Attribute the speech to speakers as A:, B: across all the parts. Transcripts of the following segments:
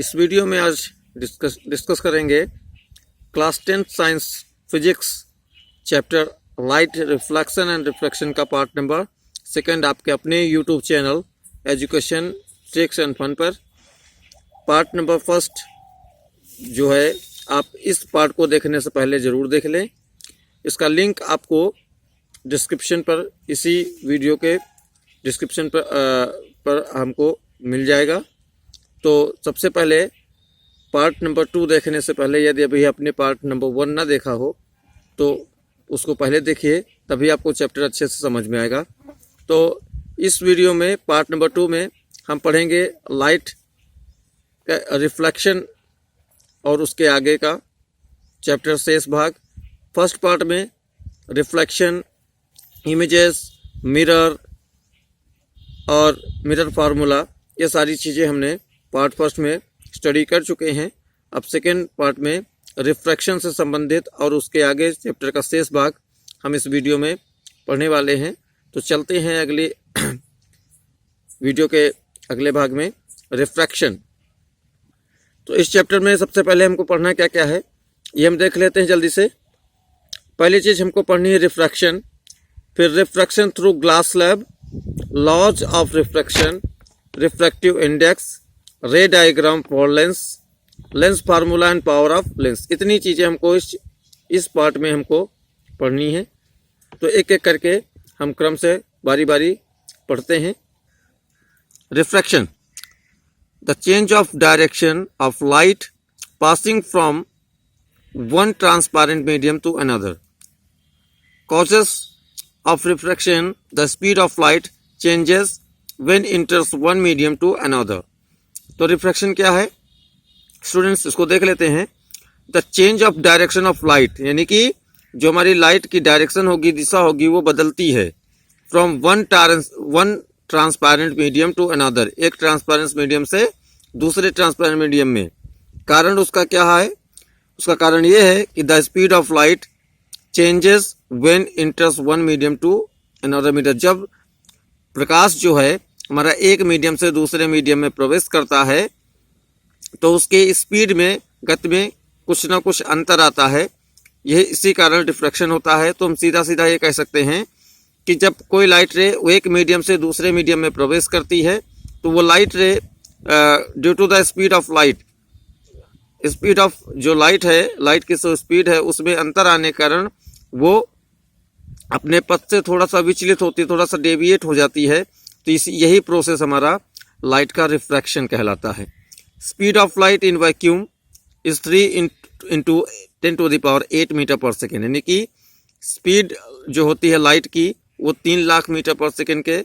A: इस वीडियो में आज डिस्कस करेंगे class 10 science physics chapter light reflection and reflection का पार्ट नंबर 2 आपके अपने YouTube channel education tricks and fun पर। पार्ट नंबर 1 जो है आप इस पार्ट को देखने से पहले ज़रूर देख लें। इसका लिंक आपको डिस्क्रिप्शन पर, इसी वीडियो के डिस्क्रिप्शन पर हमको मिल जाएगा। तो सबसे पहले पार्ट नंबर 2 देखने से पहले यदि अभी आपने पार्ट नंबर 1 ना देखा हो तो उसको पहले देखिए, तभी आपको चैप्टर अच्छे से समझ में आएगा। तो इस वीडियो में पार्ट नंबर 2 में हम पढ़ेंगे लाइट का रिफ्लेक्शन और उसके आगे का चैप्टर शेष भाग। फर्स्ट पार्ट में रिफ्लेक्शन, इमेजेस, मिरर और मिरर फार्मूला, ये सारी चीज़ें हमने पार्ट फर्स्ट में स्टडी कर चुके हैं। अब सेकेंड पार्ट में रिफ्रैक्शन से संबंधित और उसके आगे चैप्टर का शेष भाग हम इस वीडियो में पढ़ने वाले हैं। तो चलते हैं अगले वीडियो के अगले भाग में, रिफ्रैक्शन। तो इस चैप्टर में सबसे पहले हमको पढ़ना क्या क्या है ये हम देख लेते हैं जल्दी से। पहली चीज़ हमको पढ़नी है रिफ्रैक्शन, फिर refraction through glass slab, laws of refraction, refractive index, ray diagram for lens, lens formula and power of lens. इतनी चीज़ें हमको इस पार्ट में हमको पढ़नी है। तो एक एक करके हम क्रम से बारी बारी पढ़ते हैं। Refraction, the change of direction of light passing from one transparent medium to another. Causes of refraction, the speed of light changes when enters one medium to another. तो रिफ्रैक्शन क्या है स्टूडेंट्स, इसको देख लेते हैं। The change of direction of light, यानी कि जो हमारी लाइट की डायरेक्शन होगी, दिशा होगी, वो बदलती है from one transparent medium to another, एक ट्रांसपेरेंट मीडियम से दूसरे ट्रांसपेरेंट मीडियम में। कारण उसका क्या है? उसका कारण ये है कि the speed of light changes when enters one medium to another medium. जब प्रकाश जो है हमारा एक मीडियम से दूसरे मीडियम में प्रवेश करता है तो उसके स्पीड में, गति में कुछ ना कुछ अंतर आता है। यह इसी कारण रिफ्रैक्शन होता है। तो हम सीधा सीधा ये कह सकते हैं कि जब कोई लाइट रे एक मीडियम से दूसरे मीडियम में प्रवेश करती है तो वो light ray due to the speed of light, speed of जो लाइट है, लाइट की जो स्पीड है उसमें अंतर आने के कारण वो अपने पथ से थोड़ा सा विचलित होती है, थोड़ा सा डेविएट हो जाती है। तो यही प्रोसेस हमारा लाइट का रिफ्रैक्शन कहलाता है। Speed of light in vacuum is 3 into 10⁸ metre per second, यानी कि स्पीड जो होती है लाइट की वो 3 लाख मीटर पर सेकेंड के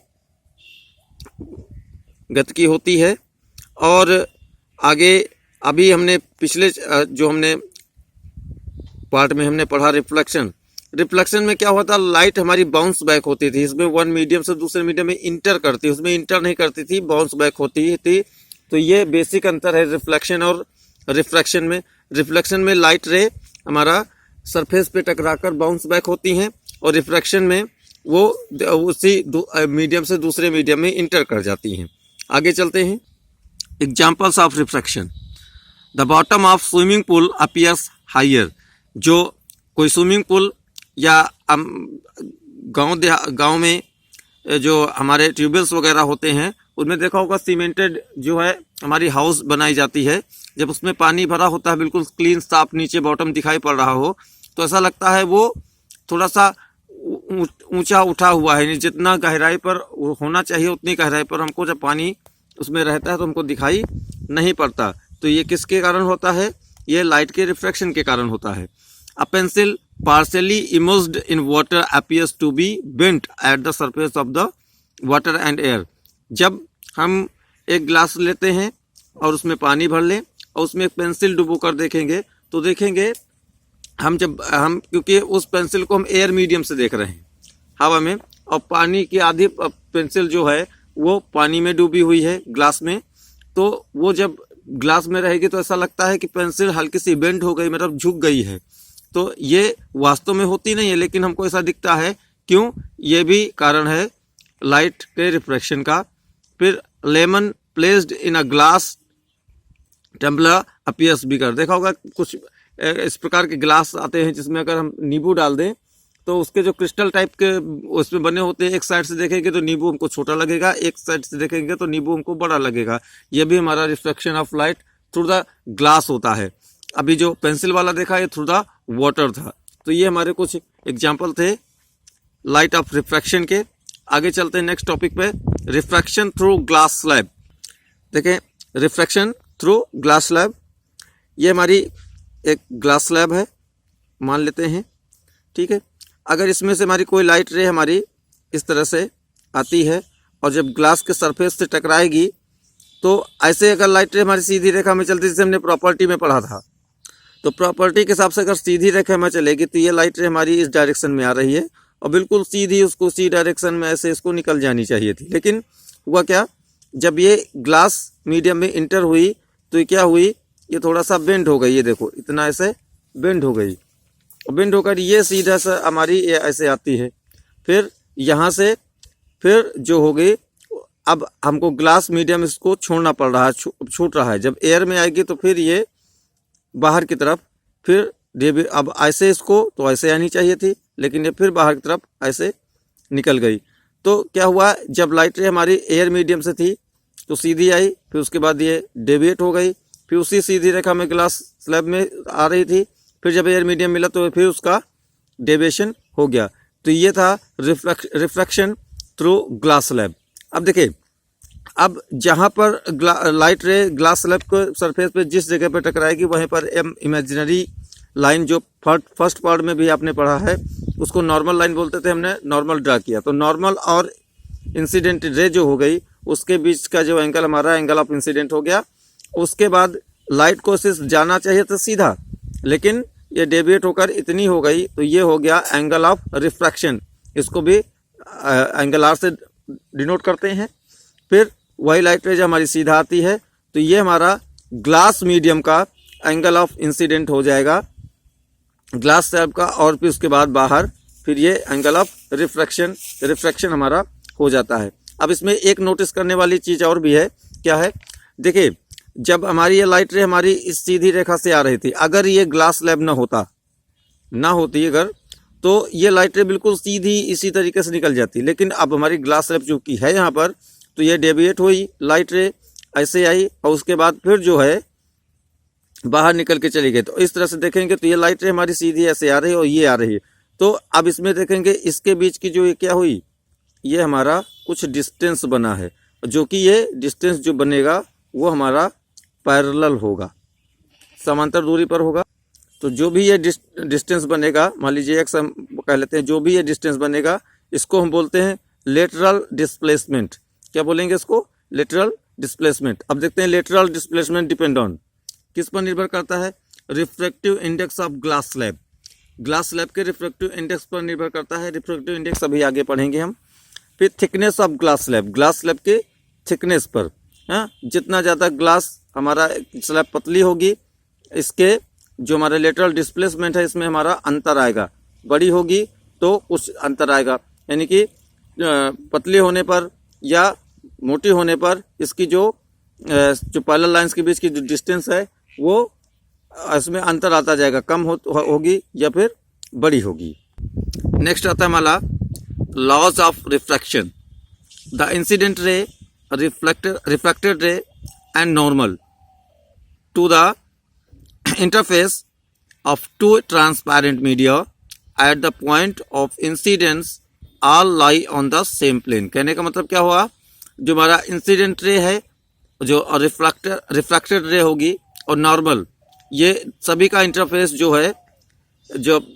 A: गति की होती है। और आगे अभी हमने पिछले जो हमने पार्ट में हमने पढ़ा रिफ्लेक्शन। रिफ्लेक्शन में क्या होता, लाइट हमारी बाउंस बैक होती थी, इसमें वन मीडियम से दूसरे मीडियम में इंटर करती, उसमें इंटर नहीं करती थी, बाउंस बैक होती थी। तो ये बेसिक अंतर है रिफ्लेक्शन और रिफ्रैक्शन में। रिफ्लेक्शन में लाइट रे हमारा सरफेस पे टकराकर बाउंस बैक होती हैं और रिफ्रैक्शन में वो उसी मीडियम से दूसरे मीडियम में इंटर कर जाती हैं। आगे चलते हैं। Examples of refraction, the bottom of swimming pool appears higher. जो कोई स्विमिंग पूल या गांव में जो हमारे ट्यूबवेल्स वगैरह होते हैं उनमें देखा होगा सीमेंटेड जो है हमारी हाउस बनाई जाती है। जब उसमें पानी भरा होता है, बिल्कुल क्लीन साफ नीचे बॉटम दिखाई पड़ रहा हो तो ऐसा लगता है वो थोड़ा सा ऊंचा उठा हुआ है, जितना गहराई पर होना चाहिए उतनी गहराई पर हमको जब पानी उसमें रहता है तो हमको दिखाई नहीं पड़ता। तो ये किसके कारण होता है? ये लाइट के रिफ्रैक्शन के कारण होता है। A pencil partially immersed in water appears to be bent at the surface of the water and air. जब हम एक ग्लास लेते हैं और उसमें पानी भर लें और उसमें एक पेंसिल डुबो कर देखेंगे तो देखेंगे हम क्योंकि उस पेंसिल को हम एयर मीडियम से देख रहे हैं हवा में, और पानी की आधी पेंसिल जो है वो पानी में डूबी हुई है ग्लास में, तो वो जब ग्लास में रहेगी तो ऐसा लगता है कि पेंसिल हल्की सी बेंड हो गई, मतलब झुक गई है। तो ये वास्तव में होती नहीं है, लेकिन हमको ऐसा दिखता है। क्यों? ये भी कारण है लाइट के रिफ्रैक्शन का। फिर lemon placed in a glass tumbler appears bigger. देखा होगा कुछ इस प्रकार के ग्लास आते हैं जिसमें अगर हम नींबू डाल दें तो उसके जो क्रिस्टल टाइप के उसमें बने होते हैं, एक साइड से देखेंगे तो नींबू हमको छोटा लगेगा, एक साइड से देखेंगे तो नींबू हमको बड़ा लगेगा। यह भी हमारा reflection of light through the glass होता है। अभी जो पेंसिल वाला देखा ये थ्रू द वाटर था। तो ये हमारे कुछ एग्जाम्पल थे लाइट ऑफ रिफ्रैक्शन के। आगे चलते हैं नेक्स्ट टॉपिक पे, रिफ्रैक्शन थ्रू ग्लास स्लैब। देखें, रिफ्रैक्शन थ्रू ग्लास स्लैब, ये हमारी एक ग्लास स्लैब है मान लेते हैं, ठीक है। अगर इसमें से हमारी कोई लाइट रे हमारी इस तरह से आती है और जब ग्लास के सरफेस से टकराएगी तो ऐसे अगर लाइट रे हमारी सीधी रेखा में चलती, जैसे हमने प्रॉपर्टी में पढ़ा था, तो प्रॉपर्टी के हिसाब से अगर सीधी रेखा में चलेगी तो ये लाइट रे हमारी इस डायरेक्शन में आ रही है और बिल्कुल सीधी उसको सी डायरेक्शन में ऐसे इसको निकल जानी चाहिए थी। लेकिन हुआ क्या, जब ये ग्लास मीडियम में इंटर हुई तो ये क्या हुई, ये थोड़ा सा बेंड हो गई। ये देखो इतना ऐसे बेंड हो गई, बेंड होकर ये सीधा सा हमारी ये ऐसे आती है। फिर यहाँ से फिर जो हो गई, अब हमको ग्लास मीडियम इसको छोड़ना पड़ रहा है, छूट रहा है। जब एयर में आएगी तो फिर ये बाहर की तरफ फिर अब ऐसे इसको तो ऐसे आनी चाहिए थी, लेकिन ये फिर बाहर की तरफ ऐसे निकल गई। तो क्या हुआ, जब लाइट रे हमारी एयर मीडियम से थी तो सीधी आई, फिर उसके बाद ये डेविएट हो गई, फिर उसी सीधी रेखा में ग्लास स्लैब में आ रही थी, फिर जब एयर मीडियम मिला तो फिर उसका डेविएशन हो गया। तो ये था रिफ्रैक्शन थ्रू ग्लास स्लैब। अब देखिए, अब जहाँ पर लाइट रे ग्लास स्लैब को सरफेस पे जिस जगह पर टकराएगी वहीं पर इमेजिनरी लाइन जो फर्स्ट पार्ट में भी आपने पढ़ा है उसको नॉर्मल लाइन बोलते थे, हमने नॉर्मल ड्रा किया। तो नॉर्मल और इंसिडेंट रे जो हो गई उसके बीच का जो एंगल हमारा एंगल ऑफ इंसिडेंट हो गया। उसके बाद लाइट को सिर्फ जाना चाहिए था सीधा, लेकिन ये डेविएट होकर इतनी हो गई तो ये हो गया एंगल ऑफ रिफ्रैक्शन। इसको भी एंगल आर से डिनोट करते हैं। फिर वही लाइट रे जो हमारी सीधा आती है तो ये हमारा ग्लास मीडियम का एंगल ऑफ इंसिडेंट हो जाएगा ग्लास स्लैब का, और फिर उसके बाद बाहर फिर ये एंगल ऑफ रिफ्रैक्शन हमारा हो जाता है। अब इसमें एक नोटिस करने वाली चीज़ और भी है, क्या है, देखिए जब हमारी ये लाइट रे हमारी इस सीधी रेखा से आ रही थी, अगर ये ग्लास स्लैब ना होती अगर, तो ये लाइट रे बिल्कुल सीधी इसी तरीके से निकल जाती। लेकिन अब हमारी ग्लास स्लैब चूँकि है यहाँ पर, तो ये डेविएट हुई, लाइट रे ऐसे आई और उसके बाद फिर जो है बाहर निकल के चली गई। तो इस तरह से देखेंगे तो ये लाइट रे हमारी सीधी ऐसे आ रही है और ये आ रही है। तो अब इसमें देखेंगे इसके बीच की जो ये क्या हुई, ये हमारा कुछ डिस्टेंस बना है, जो कि ये डिस्टेंस जो बनेगा वो हमारा पैरेलल होगा, समांतर दूरी पर होगा। तो जो भी ये डिस्टेंस बनेगा, मान लीजिए एक्स हम कह लेते हैं, जो भी ये डिस्टेंस बनेगा इसको हम बोलते हैं लेटरल डिस्प्लेसमेंट। क्या बोलेंगे इसको, लेटरल डिस्प्लेसमेंट। अब देखते हैं लेटरल डिस्प्लेसमेंट डिपेंड ऑन किस पर निर्भर करता है, refractive index of glass slab. Glass slab के रिफ्रैक्टिव इंडेक्स पर निर्भर करता है। रिफ्रैक्टिव इंडेक्स अभी आगे पढ़ेंगे हम। फिर थिकनेस ऑफ ग्लास स्लैब के थिकनेस पर, हाँ, जितना ज़्यादा ग्लास हमारा स्लैब पतली होगी, इसके जो हमारा लेटरल डिस्प्लेसमेंट है इसमें हमारा अंतर आएगा। बड़ी होगी तो कुछ अंतर आएगा, यानी कि पतली होने पर या मोटी होने पर इसकी जो पैरेलल लाइंस के बीच की जो डिस्टेंस है वो इसमें अंतर आता जाएगा, कम होगी या फिर बड़ी होगी। नेक्स्ट आता है हमारा laws of refraction. The incident ray, reflected ray and normal to the interface of two transparent media at the point of incidence all lie on the same plane। कहने का मतलब क्या हुआ, जो हमारा इंसिडेंट रे है, जो रिफ्रैक्टेड रे होगी और नॉर्मल, ये सभी का इंटरफेस जो है, जब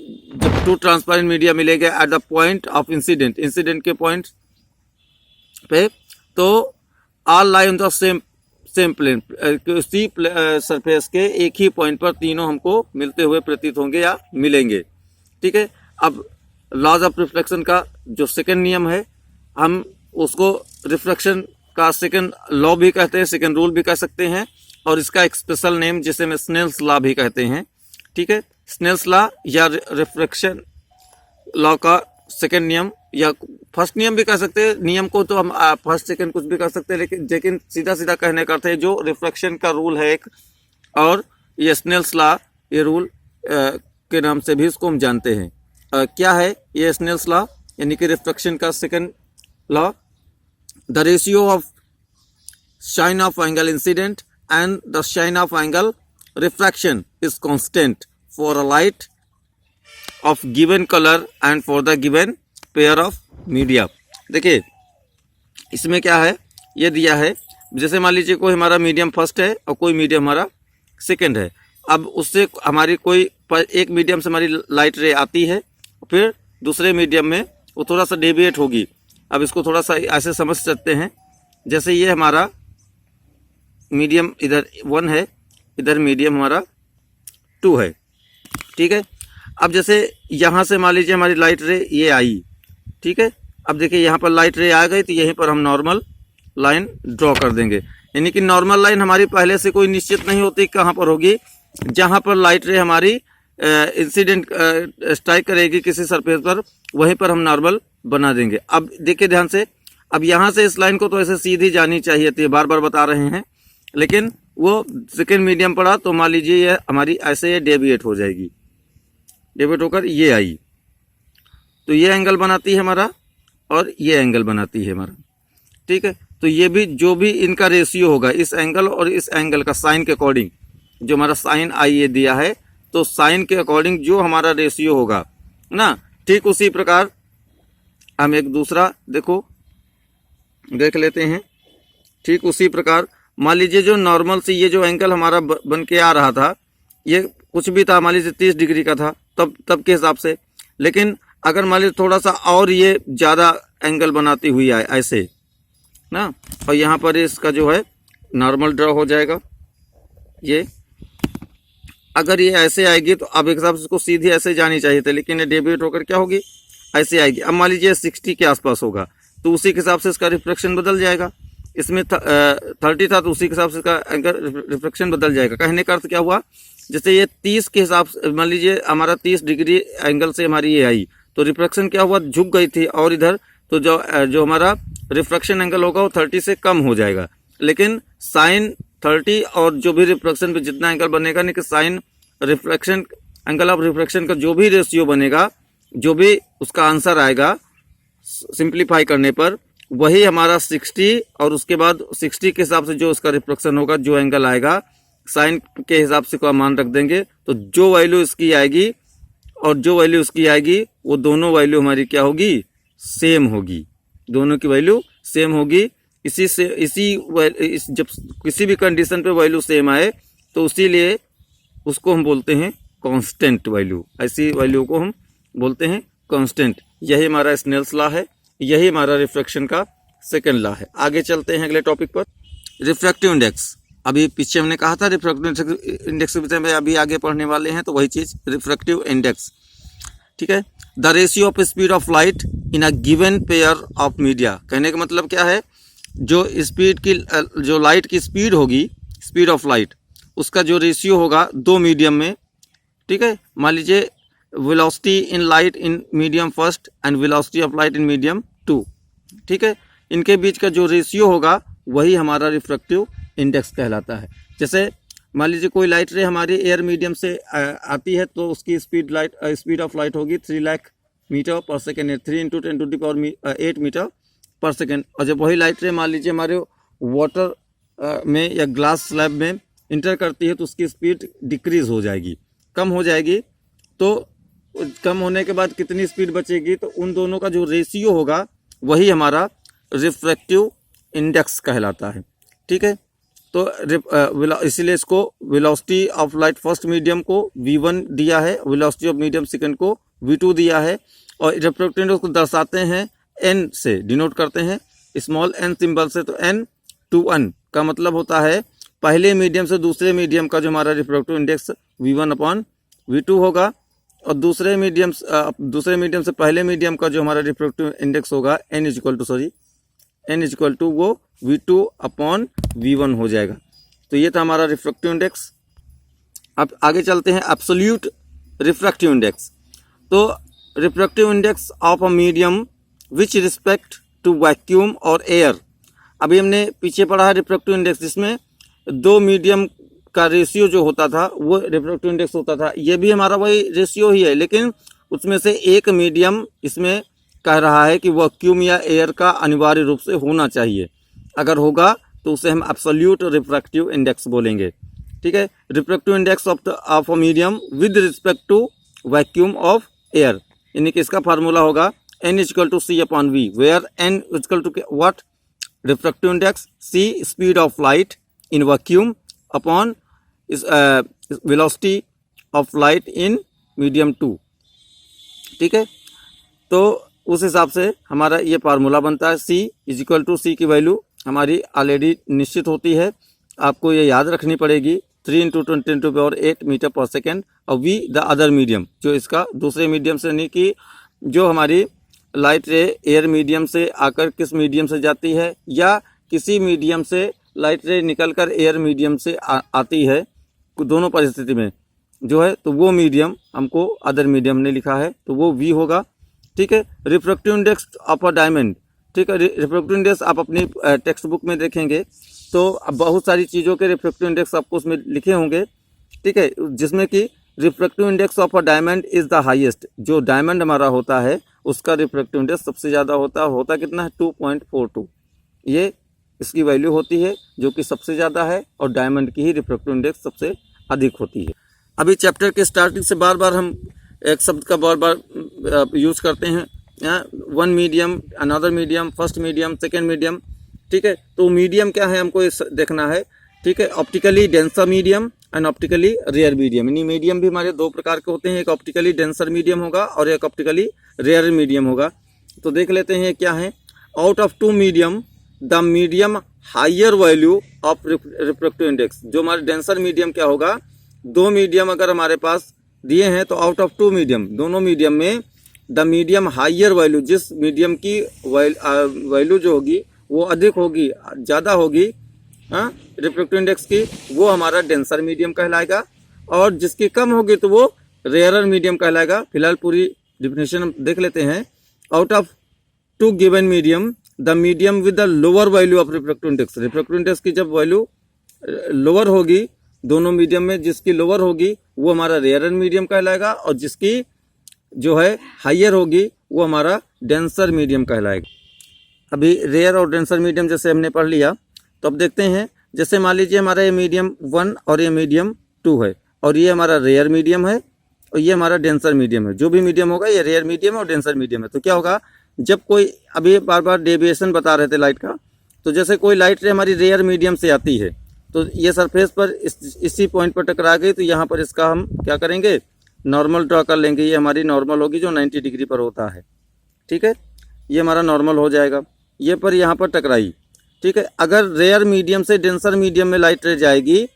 A: टू ट्रांसपेरेंट मीडिया मिलेगा at the point of incident के पॉइंट पे, तो all lie on the same plane, उसी सरफेस के एक ही पॉइंट पर तीनों हमको मिलते हुए प्रतीत होंगे या मिलेंगे। ठीक है। अब लॉज ऑफ रिफ्लेक्शन का जो सेकंड नियम है, हम उसको रिफ्लेक्शन का सेकंड लॉ भी कहते हैं, सेकंड रूल भी कह सकते हैं, और इसका एक स्पेशल नेम जिसे में स्नेल्स लॉ भी कहते हैं। ठीक है। स्नेल्स लॉ या रिफ्लेक्शन लॉ का सेकंड नियम या फर्स्ट नियम भी कह सकते हैं। नियम को तो हम फर्स्ट सेकंड कुछ भी कर सकते हैं, लेकिन सीधा सीधा कहने का अर्थ है जो रिफ्लेक्शन का रूल है एक, और ये स्नेल्स लॉ, ये रूल के नाम से भी इसको हम जानते हैं। क्या है ये स्नेल्स लॉ, यानी कि रिफ्रैक्शन का second law? The ratio of shine of angle incident and the shine of angle refraction is constant for a light of given color and for the given pair of media। देखिए इसमें क्या है, ये दिया है, जैसे मान लीजिए कोई हमारा मीडियम फर्स्ट है और कोई मीडियम हमारा सेकंड है। अब उससे हमारी कोई एक मीडियम से हमारी लाइट रे आती है, फिर दूसरे मीडियम में वो थोड़ा सा डेविएट होगी। अब इसको थोड़ा सा ऐसे समझ सकते हैं, जैसे ये हमारा मीडियम इधर 1 है, इधर मीडियम हमारा 2 है, ठीक है। अब जैसे यहाँ से मान लीजिए हमारी लाइट रे ये आई, ठीक है। अब देखिए यहाँ पर लाइट रे आ गई तो यहीं पर हम नॉर्मल लाइन ड्रॉ कर देंगे, यानी कि नॉर्मल लाइन हमारी पहले से कोई निश्चित नहीं होती कहाँ पर होगी, जहाँ पर लाइट रे हमारी इंसिडेंट स्ट्राइक करेगी किसी सरफेस पर, वहीं पर हम नॉर्मल बना देंगे। अब देखिए ध्यान से, अब यहाँ से इस लाइन को तो ऐसे सीधी जानी चाहिए थी, बार बार बता रहे हैं, लेकिन वो सेकेंड मीडियम पड़ा तो मान लीजिए ये हमारी ऐसे ये डेविएट हो जाएगी, डेविएट होकर ये आई, तो ये एंगल बनाती है हमारा और ये एंगल बनाती है हमारा, ठीक है। तो ये भी जो भी इनका रेशियो होगा, इस एंगल और इस एंगल का साइन के अकॉर्डिंग, जो हमारा साइन आई ये दिया है, तो साइन के अकॉर्डिंग जो हमारा रेशियो होगा ना, ठीक उसी प्रकार हम एक दूसरा देखो देख लेते हैं। ठीक उसी प्रकार मान लीजिए जो नॉर्मल से ये जो एंगल हमारा बन के आ रहा था, ये कुछ भी था, मान लीजिए 30 डिग्री का था तब के हिसाब से, लेकिन अगर मान लीजिए थोड़ा सा और ये ज़्यादा एंगल बनाती हुई आए ऐसे ना, और यहाँ पर इसका जो है नॉर्मल ड्रॉ हो जाएगा। ये अगर ये ऐसे आएगी तो अब एक हिसाब से इसको सीधी ऐसे जानी चाहिए थी, लेकिन ये डेविएट होकर क्या होगी, ऐसे आएगी। अब मान लीजिए 60 के आसपास होगा तो उसी के हिसाब से इसका रिफ्लेक्शन बदल जाएगा। इसमें 30 था तो उसी के हिसाब से इसका एंगल रिफ्लेक्शन बदल जाएगा। कहने का अर्थ क्या हुआ, जैसे ये 30 के हिसाब से मान लीजिए हमारा 30 डिग्री एंगल से हमारी ये आई तो रिफ्लेक्शन क्या हुआ, झुक गई थी, और इधर तो जो हमारा रिफ्लेक्शन एंगल होगा वो 30 से कम हो जाएगा। लेकिन साइन 30 और जो भी रिफ्लेक्शन पे जितना एंगल बनेगा, नहीं कि sine reflection angle of reflection का जो भी रेशियो बनेगा, जो भी उसका आंसर आएगा सिंप्लीफाई करने पर, वही हमारा 60 और उसके बाद 60 के हिसाब से जो उसका रिफ्लेक्शन होगा, जो एंगल आएगा साइन के हिसाब से को मान रख देंगे, तो जो वैल्यू इसकी आएगी और जो वैल्यू उसकी आएगी वो दोनों वैल्यू हमारी क्या होगी, सेम होगी, दोनों की वैल्यू सेम होगी। जब किसी भी कंडीशन पे वैल्यू सेम आए तो इसीलिए उसको हम बोलते हैं कांस्टेंट वैल्यू, ऐसी वैल्यू को हम बोलते हैं कांस्टेंट। यही हमारा स्नेल्स लॉ है, यही हमारा रिफ्रैक्शन का सेकंड लॉ है। आगे चलते हैं अगले टॉपिक पर, रिफ्रैक्टिव इंडेक्स। अभी पीछे हमने कहा था रिफ्रैक्टिव इंडेक्स के विषय में अभी आगे पढ़ने वाले हैं, तो वही चीज़ रिफ्रैक्टिव इंडेक्स, ठीक है। The ratio of speed of light in a given pair of media. कहने का मतलब क्या है, जो स्पीड की जो लाइट की स्पीड होगी, स्पीड ऑफ लाइट, उसका जो रेशियो होगा दो मीडियम में, ठीक है। मान लीजिए velocity in light in medium first and velocity of light in medium 2, ठीक है। इनके बीच का जो रेशियो होगा वही हमारा रिफ्रैक्टिव इंडेक्स कहलाता है। जैसे मान लीजिए कोई लाइट रे हमारी एयर मीडियम से आती है तो उसकी स्पीड ऑफ लाइट होगी 3 lakh metre per second, 3 × 10⁸ metre per second. और जब वही लाइट रे मान लीजिए हमारे वाटर में या ग्लास स्लैब में इंटर करती है तो उसकी स्पीड डिक्रीज हो जाएगी, कम हो जाएगी। तो कम होने के बाद कितनी स्पीड बचेगी, तो उन दोनों का जो रेशियो होगा वही हमारा रिफ्रैक्टिव इंडेक्स कहलाता है, ठीक है। तो इसीलिए इसको velocity of light first medium को v1 दिया है, वेलोसिटी ऑफ मीडियम सेकंड को v2 दिया है, और रिफ्रैक्टिव इंडेक्स को दर्शाते हैं n से, डिनोट करते हैं स्मॉल n सिंबल से। तो n/1 का मतलब होता है पहले मीडियम से दूसरे मीडियम का जो हमारा रिफ्रैक्टिव इंडेक्स v1/v2 होगा, और दूसरे मीडियम से पहले मीडियम का जो हमारा रिफ्रैक्टिव इंडेक्स होगा n = वो v2/v1 हो जाएगा। तो ये था हमारा रिफ्रैक्टिव इंडेक्स। अब आगे चलते हैं एब्सोल्यूट रिफ्रैक्टिव इंडेक्स। तो refractive index of a medium which respect to vacuum और एयर। अभी हमने पीछे पढ़ा है रिफ्रैक्टिव इंडेक्स, जिसमें दो मीडियम का रेशियो जो होता था वो रिफ्रैक्टिव इंडेक्स होता था। ये भी हमारा वही रेशियो ही है, लेकिन उसमें से एक मीडियम इसमें कह रहा है कि वैक्यूम या एयर का अनिवार्य रूप से होना चाहिए। अगर होगा तो उसे हम एब्सोल्यूट रिफ्रैक्टिव इंडेक्स बोलेंगे। ठीक है, refractive index of a medium with respect to vacuum of air, यानी कि इसका फार्मूला होगा n=c/v, where n = what? Refractive index, c speed of light in vacuum upon velocity of light in medium 2। ठीक है, तो उस हिसाब से हमारा ये फार्मूला बनता है। c की वैल्यू हमारी ऑलरेडी निश्चित होती है, आपको ये याद रखनी पड़ेगी, 3 × 10⁸ मीटर पर सेकेंड। और v द अदर मीडियम, जो इसका दूसरे मीडियम से, नहीं कि जो हमारी लाइट रे एयर मीडियम से आकर किस मीडियम से जाती है, या किसी मीडियम से लाइट रे निकलकर एयर मीडियम से आती है, दोनों परिस्थिति में जो है तो वो मीडियम हमको अदर मीडियम ने लिखा है, तो वो v होगा। ठीक है, refractive index of a diamond. ठीक है, रिफ्रैक्टिव इंडेक्स आप अपनी टेक्स्ट बुक में देखेंगे तो बहुत सारी चीज़ों के रिफ्रैक्टिव इंडेक्स आपको उसमें लिखे होंगे। ठीक है, जिसमें कि refractive index of a diamond is the highest. जो डायमंड हमारा होता है उसका रिफ्रैक्टिव इंडेक्स सबसे ज़्यादा होता कितना है? 2.42। ये इसकी वैल्यू होती है जो कि सबसे ज़्यादा है, और डायमंड की ही रिफ्रैक्टिव इंडेक्स सबसे अधिक होती है। अभी चैप्टर के स्टार्टिंग से बार बार हम एक शब्द का बार बार यूज़ करते हैं, one medium, another medium, first medium, second medium. ठीक है, तो मीडियम क्या है हमको देखना है। ठीक है, optically denser medium and optically rare medium. यानी मीडियम भी हमारे दो प्रकार के होते हैं, एक ऑप्टिकली डेंसर मीडियम होगा और एक ऑप्टिकली रेयर मीडियम होगा। तो देख लेते हैं क्या है। Out of 2 medium the medium higher value of refractive index. जो हमारे डेंसर मीडियम क्या होगा, 2 मीडियम अगर हमारे पास दिए हैं तो आउट ऑफ 2 मीडियम, दोनों मीडियम में द मीडियम हायर वैल्यू, जिस मीडियम की वैल्यू जो होगी वो अधिक होगी, ज़्यादा होगी रिफ्रैक्टिव इंडेक्स की, वो हमारा डेंसर मीडियम कहलाएगा, और जिसकी कम होगी तो वो रेयरर मीडियम कहलाएगा। फिलहाल पूरी डिफिनेशन हम देख लेते हैं। Out of 2 given medium the medium with the lower value of refractive index. Refractive index की जब वैल्यू लोअर होगी दोनों मीडियम में, जिसकी लोअर होगी वो हमारा रेयरर मीडियम कहलाएगा, और जिसकी जो है हायर होगी वो हमारा डेंसर मीडियम कहलाएगा। अभी रेयर और डेंसर मीडियम जैसे हमने पढ़ लिया, तो अब देखते हैं। जैसे मान लीजिए हमारा ये मीडियम 1 और ये मीडियम 2 है, और ये हमारा रेयर मीडियम है और ये हमारा डेंसर मीडियम है। जो भी मीडियम होगा ये रेयर मीडियम और डेंसर मीडियम है। तो क्या होगा, जब कोई, अभी बार बार डेविएशन बता रहे थे लाइट का, तो जैसे कोई लाइट रे हमारी रेयर मीडियम से आती है तो ये सरफेस पर इसी पॉइंट पर टकरा गई, तो यहाँ पर इसका हम क्या करेंगे, नॉर्मल ड्रॉ कर लेंगे। ये हमारी नॉर्मल होगी जो 90 डिग्री पर होता है। ठीक है, ये हमारा नॉर्मल हो जाएगा। ये पर यहाँ पर टकराई। ठीक है, अगर रेयर मीडियम से डेंसर मीडियम में लाइट रे जाएगी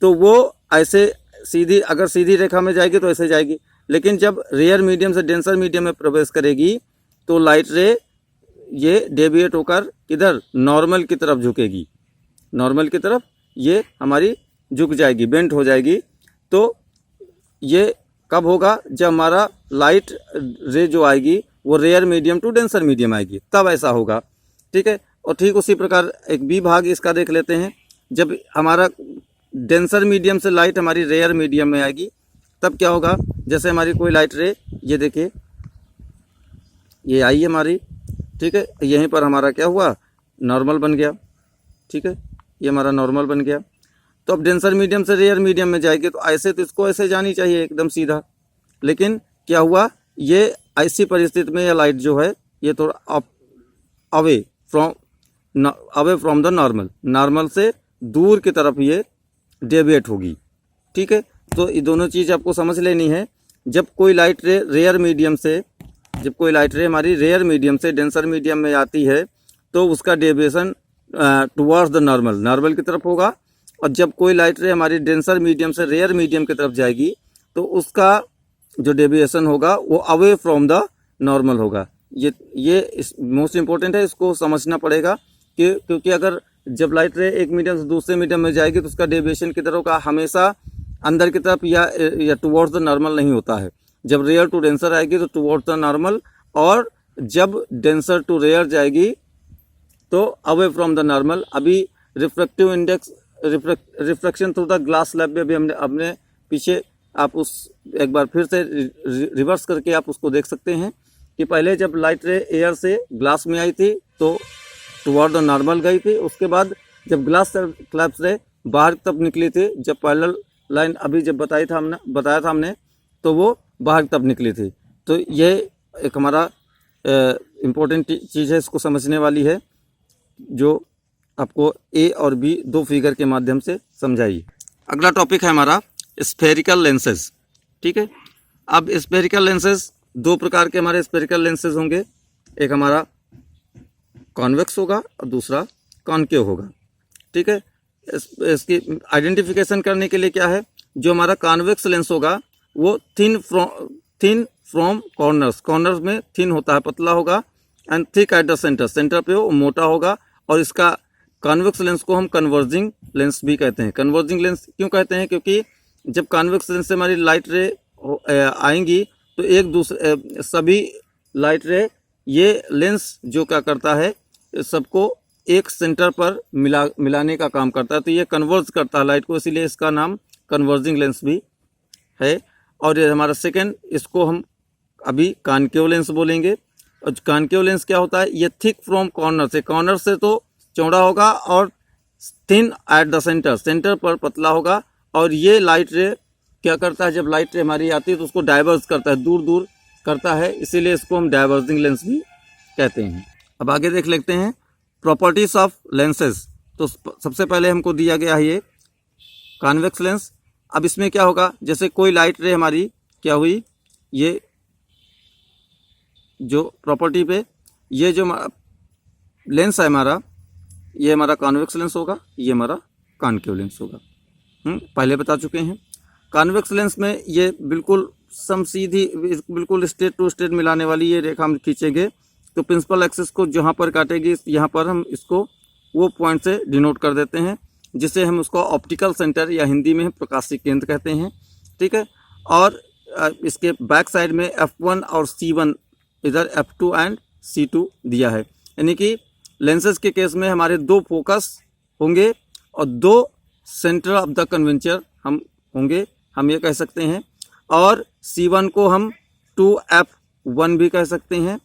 A: तो वो ऐसे सीधी, अगर सीधी रेखा में जाएगी तो ऐसे जाएगी, लेकिन जब रेयर मीडियम से डेंसर मीडियम में प्रवेश करेगी तो लाइट रे ये डेविएट होकर किधर, नॉर्मल की तरफ झुकेगी। नॉर्मल की तरफ ये हमारी झुक जाएगी, बेंट हो जाएगी। तो ये कब होगा, जब हमारा लाइट रे जो आएगी वो rare medium to denser medium आएगी, तब ऐसा होगा। ठीक है, और ठीक उसी प्रकार एक बी भाग इसका देख लेते हैं। जब हमारा डेंसर मीडियम से लाइट हमारी रेयर मीडियम में आएगी तब क्या होगा, जैसे हमारी कोई लाइट रे, ये देखिए ये आई है हमारी। ठीक है, यहीं पर हमारा क्या हुआ, नॉर्मल बन गया। ठीक है, ये हमारा नॉर्मल बन गया। तो अब डेंसर मीडियम से रेयर मीडियम में जाएगी तो ऐसे, तो इसको ऐसे जानी चाहिए एकदम सीधा, लेकिन क्या हुआ, ये ऐसी परिस्थिति में ये लाइट जो है ये थोड़ा away from the normal, normal से दूर की तरफ ये डेविएट होगी। ठीक है, तो ये दोनों चीज़ आपको समझ लेनी है। जब कोई लाइट रे रेयर मीडियम से, जब कोई लाइट रे हमारी रेयर मीडियम से डेंसर मीडियम में आती है तो उसका deviation towards the normal, normal की तरफ होगा। और जब कोई लाइट रे हमारी डेंसर मीडियम से रेयर मीडियम की तरफ जाएगी तो उसका जो डेविएशन होगा वो अवे फ्रॉम द नॉर्मल होगा। ये मोस्ट इम्पोर्टेंट है, इसको समझना पड़ेगा कि क्योंकि अगर जब लाइट रे एक मीडियम से दूसरे मीडियम में जाएगी तो उसका डेविएशन की तरफ का हमेशा अंदर की तरफ या टुवर्ड्स द नॉर्मल नहीं होता है। जब रेयर टू डेंसर आएगी तो टुवर्ड्स द नॉर्मल, और जब डेंसर टू रेयर जाएगी तो अवे फ्रॉम द नॉर्मल। अभी refractive index reflection through the glass slab में भी हमने पीछे आप उस एक बार फिर से रिवर्स करके आप उसको देख सकते हैं कि पहले जब लाइट रे एयर से ग्लास में आई थी तो टुवर्ड द नॉर्मल गई थी, उसके बाद जब ग्लास स्लैब से बाहर की तरफ निकली थी, जब पैरेलल लाइन अभी जब बताया था हमने तो वो बाहर की तरफ निकली थी। तो ये एक हमारा इम्पोर्टेंट चीज़ है, इसको समझने वाली है, जो आपको ए और बी दो फिगर के माध्यम से समझाई। अगला टॉपिक है हमारा स्फेरिकल लेंसेज। ठीक है, अब स्फेरिकल लेंसेज दो प्रकार के हमारे स्फेरिकल लेंसेज होंगे, एक हमारा कॉन्वेक्स होगा और दूसरा कॉनकेव होगा। ठीक है, इसकी आइडेंटिफिकेशन करने के लिए क्या है, जो हमारा कॉन्वेक्स लेंस होगा वो थिन फ्रॉम कॉर्नर्स में थिन होता है, पतला होगा, and thick at the centre पे वो मोटा होगा। और इसका कॉन्वेक्स लेंस को हम कन्वर्जिंग लेंस भी कहते हैं। कन्वर्जिंग लेंस क्यों कहते हैं, क्योंकि जब कॉन्वेक्स लेंस से हमारी लाइट रे आएंगी तो एक दूसरे सभी लाइट रे ये लेंस जो क्या करता है, सबको एक सेंटर पर मिलाने का काम करता है, तो ये कन्वर्ज करता है लाइट को, इसीलिए इसका नाम कन्वर्जिंग लेंस भी है। और ये हमारा सेकंड, इसको हम अभी कॉनकेव लेंस बोलेंगे। और कॉनकेव लेंस क्या होता है, ये थिक फ्रॉम कॉर्नर से तो चौड़ा होगा और थिन एट द सेंटर पर पतला होगा। और ये लाइट रे क्या करता है, जब लाइट रे हमारी आती है तो उसको डाइवर्स करता है, दूर करता है, इसीलिए इसको हम डाइवर्जिंग लेंस भी कहते हैं। अब आगे देख लेते हैं प्रॉपर्टीज ऑफ लेंसेज। तो सबसे पहले हमको दिया गया है ये कॉन्वेक्स लेंस। अब इसमें क्या होगा, जैसे कोई लाइट रे हमारी क्या हुई, ये जो प्रॉपर्टी पे ये जो लेंस है हमारा, ये हमारा कॉन्वेक्स लेंस होगा, ये हमारा कॉनकेव लेंस होगा। पहले बता चुके हैं। कॉन्वेक्स लेंस में ये बिल्कुल समसीधी, बिल्कुल स्ट्रेट टू स्ट्रेट मिलाने वाली ये रेखा हम खींचेंगे तो प्रिंसिपल एक्सिस को जहाँ पर काटेगी, यहाँ पर हम इसको वो पॉइंट से डिनोट कर देते हैं, जिसे हम उसको ऑप्टिकल सेंटर या हिंदी में प्रकाशीय केंद्र कहते हैं। ठीक है, और इसके बैक साइड में F1 और C1, इधर F2 एंड C2 दिया है। यानी कि लेंसेज के केस में हमारे दो फोकस होंगे और दो सेंटर ऑफ द कर्वेचर हम होंगे, हम ये कह सकते हैं। और C1 को हम 2F1 भी कह सकते हैं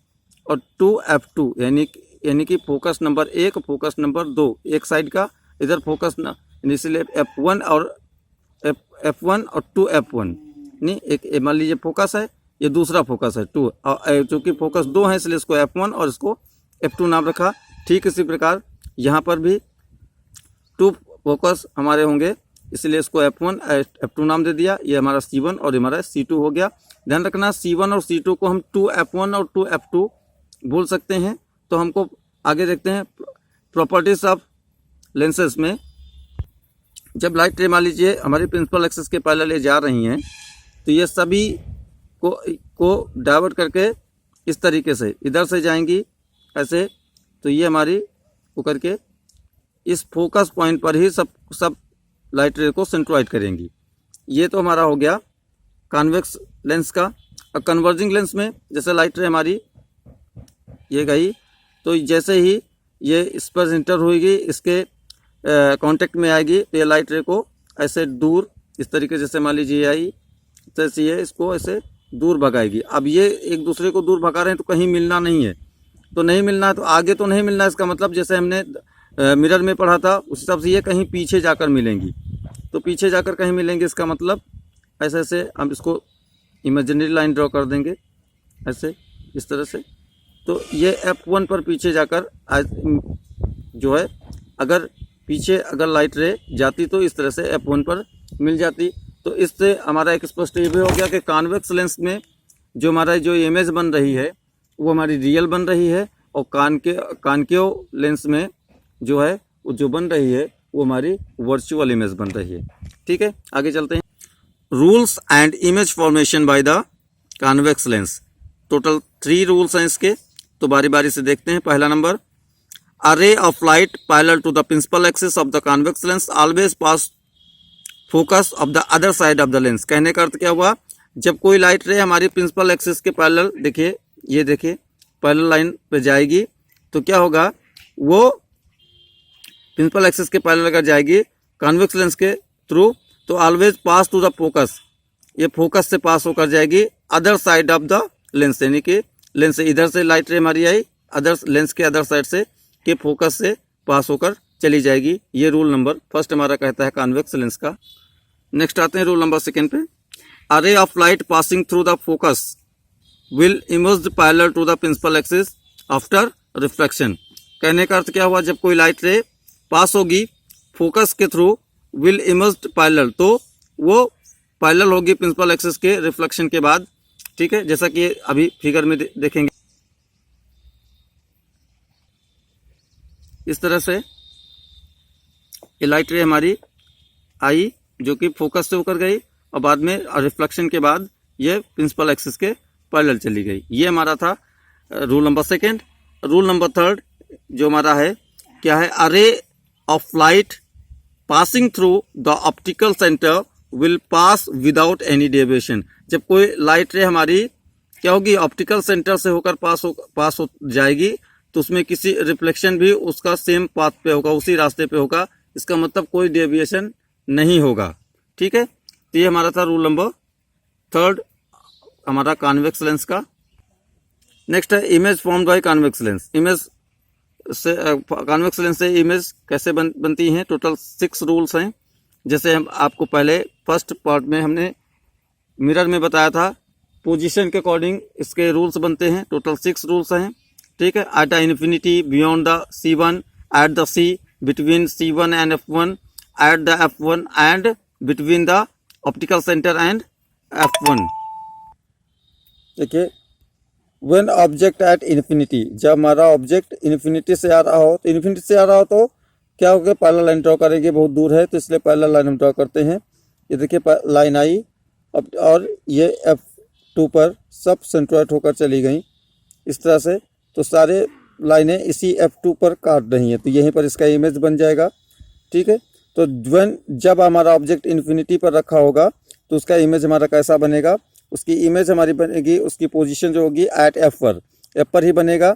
A: और 2F2, यानी कि फोकस नंबर 1, फोकस नंबर 2, एक साइड का इधर फोकस इसलिए F1 और 2F1 नहीं, एक मान लीजिए फोकस है, ये दूसरा फोकस है 2, और चूँकि फोकस 2 है इसलिए इसको F1 और इसको F2 नाम रखा। ठीक इसी प्रकार यहाँ पर भी 2 फोकस हमारे होंगे, इसलिए इसको F1 F2 नाम दे दिया। ये हमारा C1 और हमारा C2 हो गया। ध्यान रखना, C1 और C2 को हम 2F1 और 2F2 बोल सकते हैं। तो हमको आगे देखते हैं प्रॉपर्टीज ऑफ लेंसेज में। जब लाइट रे मान लीजिए हमारी प्रिंसिपल एक्सिस के पैरेलल ये जा रही हैं तो ये सभी को डाइवर्ट करके इस तरीके से इधर से जाएंगी ऐसे, तो ये हमारी होकर के इस फोकस पॉइंट पर ही सब लाइट रे को सेंट्रोइड करेंगी। ये तो हमारा हो गया कॉन्वेक्स लेंस का। अब कन्वर्जिंग लेंस में जैसे लाइट रे हमारी ये गई, तो जैसे ही ये इस पर इंटर होगी, इसके कांटेक्ट में आएगी, तो ये लाइट रे को ऐसे दूर इस तरीके जैसे मान लीजिए आई, जैसे ये इसको ऐसे दूर भगाएगी। अब ये एक दूसरे को दूर भगा रहे हैं तो कहीं मिलना नहीं है, तो नहीं मिलना है तो आगे तो नहीं मिलना है। इसका मतलब जैसे हमने मिरर में पढ़ा था उस हिसाब से ये कहीं पीछे जाकर मिलेंगी, तो पीछे जाकर कहीं मिलेंगे। इसका मतलब ऐसे ऐसे हम इसको इमेजिनरी लाइन ड्रॉ कर देंगे ऐसे इस तरह से, तो ये F1 पर पीछे जाकर जो है अगर पीछे अगर लाइट रे जाती तो इस तरह से F1 पर मिल जाती। तो इससे हमारा एक स्पष्ट ये भी हो गया कि कॉन्वेक्स लेंस में जो हमारा जो इमेज बन रही है वो हमारी रियल बन रही है, और कॉनकेव लेंस में जो है वो जो बन रही है वो हमारी वर्चुअल इमेज बन रही है। ठीक है, आगे चलते हैं। Rules and image formation by the convex lens. Total 3 rules हैं इसके, तो बारी बारी से देखते हैं। पहला number, a ray of light parallel to the principal axis of the convex lens always pass focus of the other side of the lens। कहने का अर्थ क्या हुआ, जब कोई लाइट रे हमारी प्रिंसिपल एक्सिस के पैरेलल, देखिए ये देखिए पैरेलल लाइन पे जाएगी तो क्या होगा, वो प्रिंसिपल एक्सिस के पैरेलल अगर जाएगी कॉन्वेक्स लेंस के थ्रू, तो always pass to the focus, ये फोकस से पास होकर जाएगी other side of the lens, यानी कि लेंस से इधर से लाइट रे हमारी आई, अदर लेंस के अदर साइड से के फोकस से पास होकर चली जाएगी। ये रूल नंबर फर्स्ट हमारा कहता है कॉन्वेक्स लेंस का। नेक्स्ट आते हैं रूल नंबर सेकेंड पे। A ray of light passing through the focus will emerge parallel to the principal axis after reflection. कहने का अर्थ क्या हुआ, जब कोई लाइट रे पास होगी फोकस के थ्रू, विल इमर्ज पैरेलल, तो वो पैरेलल होगी प्रिंसिपल एक्सिस के रिफ्लेक्शन के बाद। ठीक है, जैसा कि अभी फिगर में देखेंगे, इस तरह से ये लाइट रे हमारी आई जो कि फोकस से होकर गई और बाद में रिफ्लेक्शन के बाद ये प्रिंसिपल एक्सिस के पैरेलल चली गई। ये हमारा था rule number second. Rule number third जो हमारा है क्या है, a ray of light passing through the optical centre will pass without any deviation. जब कोई लाइट रे हमारी क्या होगी, ऑप्टिकल सेंटर से होकर पास हो जाएगी, तो उसमें किसी रिफ्लेक्शन भी उसका सेम पाथ पे होगा, उसी रास्ते पे होगा, इसका मतलब कोई डेविएशन नहीं होगा। ठीक है, तो ये हमारा था रूल नंबर थर्ड हमारा कॉन्वेक्स लेंस का। नेक्स्ट है image formed by convex lens. Image से कॉन्वेक्स लेंस से इमेज कैसे बनती हैं, टोटल 6 रूल्स हैं। जैसे हम आपको पहले फर्स्ट पार्ट में हमने मिरर में बताया था, पोजीशन के अकॉर्डिंग इसके रूल्स बनते हैं। टोटल 6 रूल्स हैं। ठीक है, at the infinity, beyond the C1, at the C, between C1 and F1, at the F1 and between the optical centre and F1। देखिए, व्हेन ऑब्जेक्ट एट इन्फिनिटी, जब हमारा object infinity से आ रहा हो, तो इन्फिनिटी से आ रहा हो तो क्या हो गया, पैरेलल लाइन ड्रॉ करेंगे, बहुत दूर है तो इसलिए पैरेलल लाइन हम ड्रॉ करते हैं। ये देखिए लाइन आई और ये F2 पर सब सेंट्रोइड होकर चली गई इस तरह से, तो सारे लाइनें इसी F2 पर काट रही हैं, तो यहीं पर इसका इमेज बन जाएगा। ठीक है, तो जब हमारा ऑब्जेक्ट इन्फिनिटी पर रखा होगा तो उसका इमेज हमारा कैसा बनेगा, उसकी इमेज हमारी बनेगी, उसकी पोजीशन जो होगी एट F पर ही बनेगा।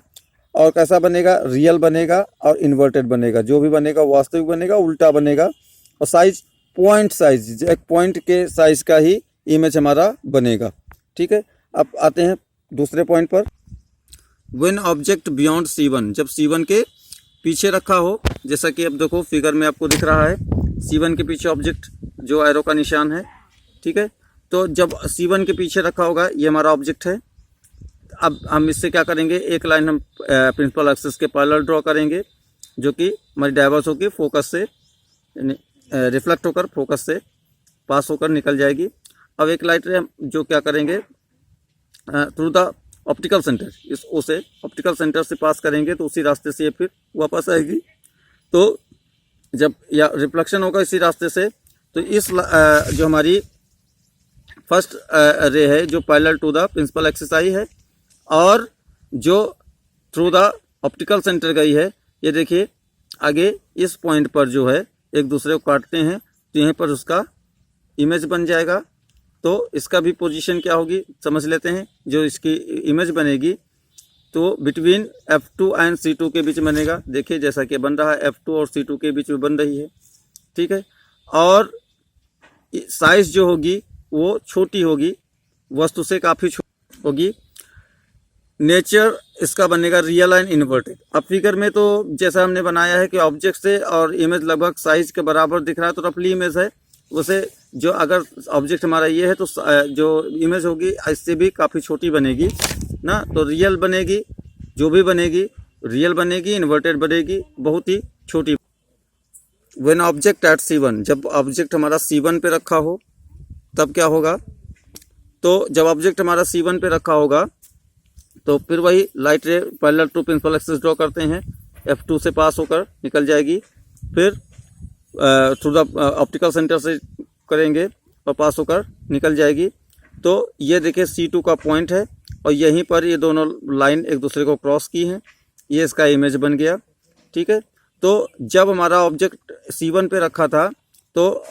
A: और कैसा बनेगा, रियल बनेगा और इन्वर्टेड बनेगा, जो भी बनेगा वास्तविक बनेगा, उल्टा बनेगा। और साइज पॉइंट साइज, एक पॉइंट के साइज का ही इमेज हमारा बनेगा। ठीक है, अब आते हैं दूसरे पॉइंट पर। व्हेन ऑब्जेक्ट बियॉन्ड C1, जब C1 के पीछे रखा हो, जैसा कि अब देखो फिगर में आपको दिख रहा है C1 के पीछे ऑब्जेक्ट जो एरो का निशान है। ठीक है, तो जब C1 के पीछे रखा होगा, ये हमारा ऑब्जेक्ट है। अब हम इससे क्या करेंगे, एक लाइन हम प्रिंसिपल एक्सिस के पैरेलल ड्रॉ करेंगे जो कि हमारी डाइवर्स होकर फोकस से रिफ्लेक्ट होकर फोकस से पास होकर निकल जाएगी। अब एक लाइट रे जो क्या करेंगे, थ्रू द ऑप्टिकल सेंटर, इस ओ से ऑप्टिकल सेंटर से पास करेंगे तो उसी रास्ते से ये फिर वापस आएगी। तो जब या रिफ्लेक्शन होगा इसी रास्ते से, तो इस जो हमारी फर्स्ट रे है जो parallel to the principal axis आई है और जो थ्रू द ऑप्टिकल सेंटर गई है, ये देखिए आगे इस पॉइंट पर जो है एक दूसरे को काटते हैं, तो यहीं पर उसका इमेज बन जाएगा। तो इसका भी पोजीशन क्या होगी समझ लेते हैं। जो इसकी इमेज बनेगी तो बिटवीन F2 एंड C2 के बीच बनेगा। देखिए जैसा कि बन रहा है, F2 और C2 के बीच में बन रही है। ठीक है, और साइज जो होगी वो छोटी होगी, वस्तु से काफ़ी छोटी होगी। नेचर इसका बनेगा रियल एंड इन्वर्टेड। अब फिगर में तो जैसा हमने बनाया है कि ऑब्जेक्ट से और इमेज लगभग साइज के बराबर दिख रहा है, तो रफली इमेज है। उसे जो अगर ऑब्जेक्ट हमारा ये है तो जो इमेज होगी इससे भी काफ़ी छोटी बनेगी ना, तो रियल बनेगी, जो भी बनेगी रियल बनेगी, इन्वर्टेड बनेगी, बहुत ही छोटी। व्हेन ऑब्जेक्ट एट C1, जब ऑब्जेक्ट हमारा C1 पे रखा हो तब क्या होगा, तो जब ऑब्जेक्ट हमारा C1 पे रखा होगा तो फिर वही light ray parallel to principal axis draw करते हैं, F2 से पास होकर निकल जाएगी, फिर थ्रू द ऑप्टिकल सेंटर से करेंगे और पास होकर निकल जाएगी। तो ये देखिए C2 का पॉइंट है और यहीं पर ये दोनों लाइन एक दूसरे को क्रॉस की हैं, ये इसका इमेज बन गया। ठीक है, तो जब हमारा ऑब्जेक्ट C1 पे रखा था तो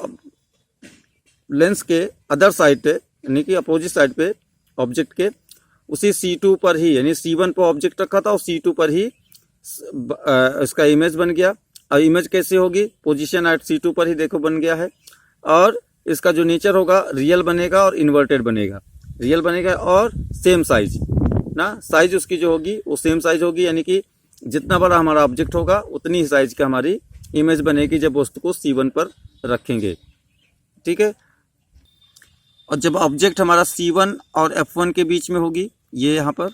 A: लेंस के अदर साइड पे यानी कि अपोजिट साइड पे ऑब्जेक्ट के उसी C2 पर ही, यानी C1 पर ऑब्जेक्ट रखा था और C2 पर ही इसका इमेज बन गया। अब इमेज कैसी होगी, पोजीशन एट C2 पर ही देखो बन गया है। और इसका जो नेचर होगा रियल बनेगा और इन्वर्टेड बनेगा, रियल बनेगा और सेम साइज ना, साइज उसकी जो होगी वो सेम साइज होगी, यानी कि जितना बड़ा हमारा ऑब्जेक्ट होगा उतनी ही साइज का हमारी इमेज बनेगी जब वस्तु को C1 पर रखेंगे। ठीक है, और जब ऑब्जेक्ट हमारा C1 और F1 के बीच में होगी ये यहाँ पर,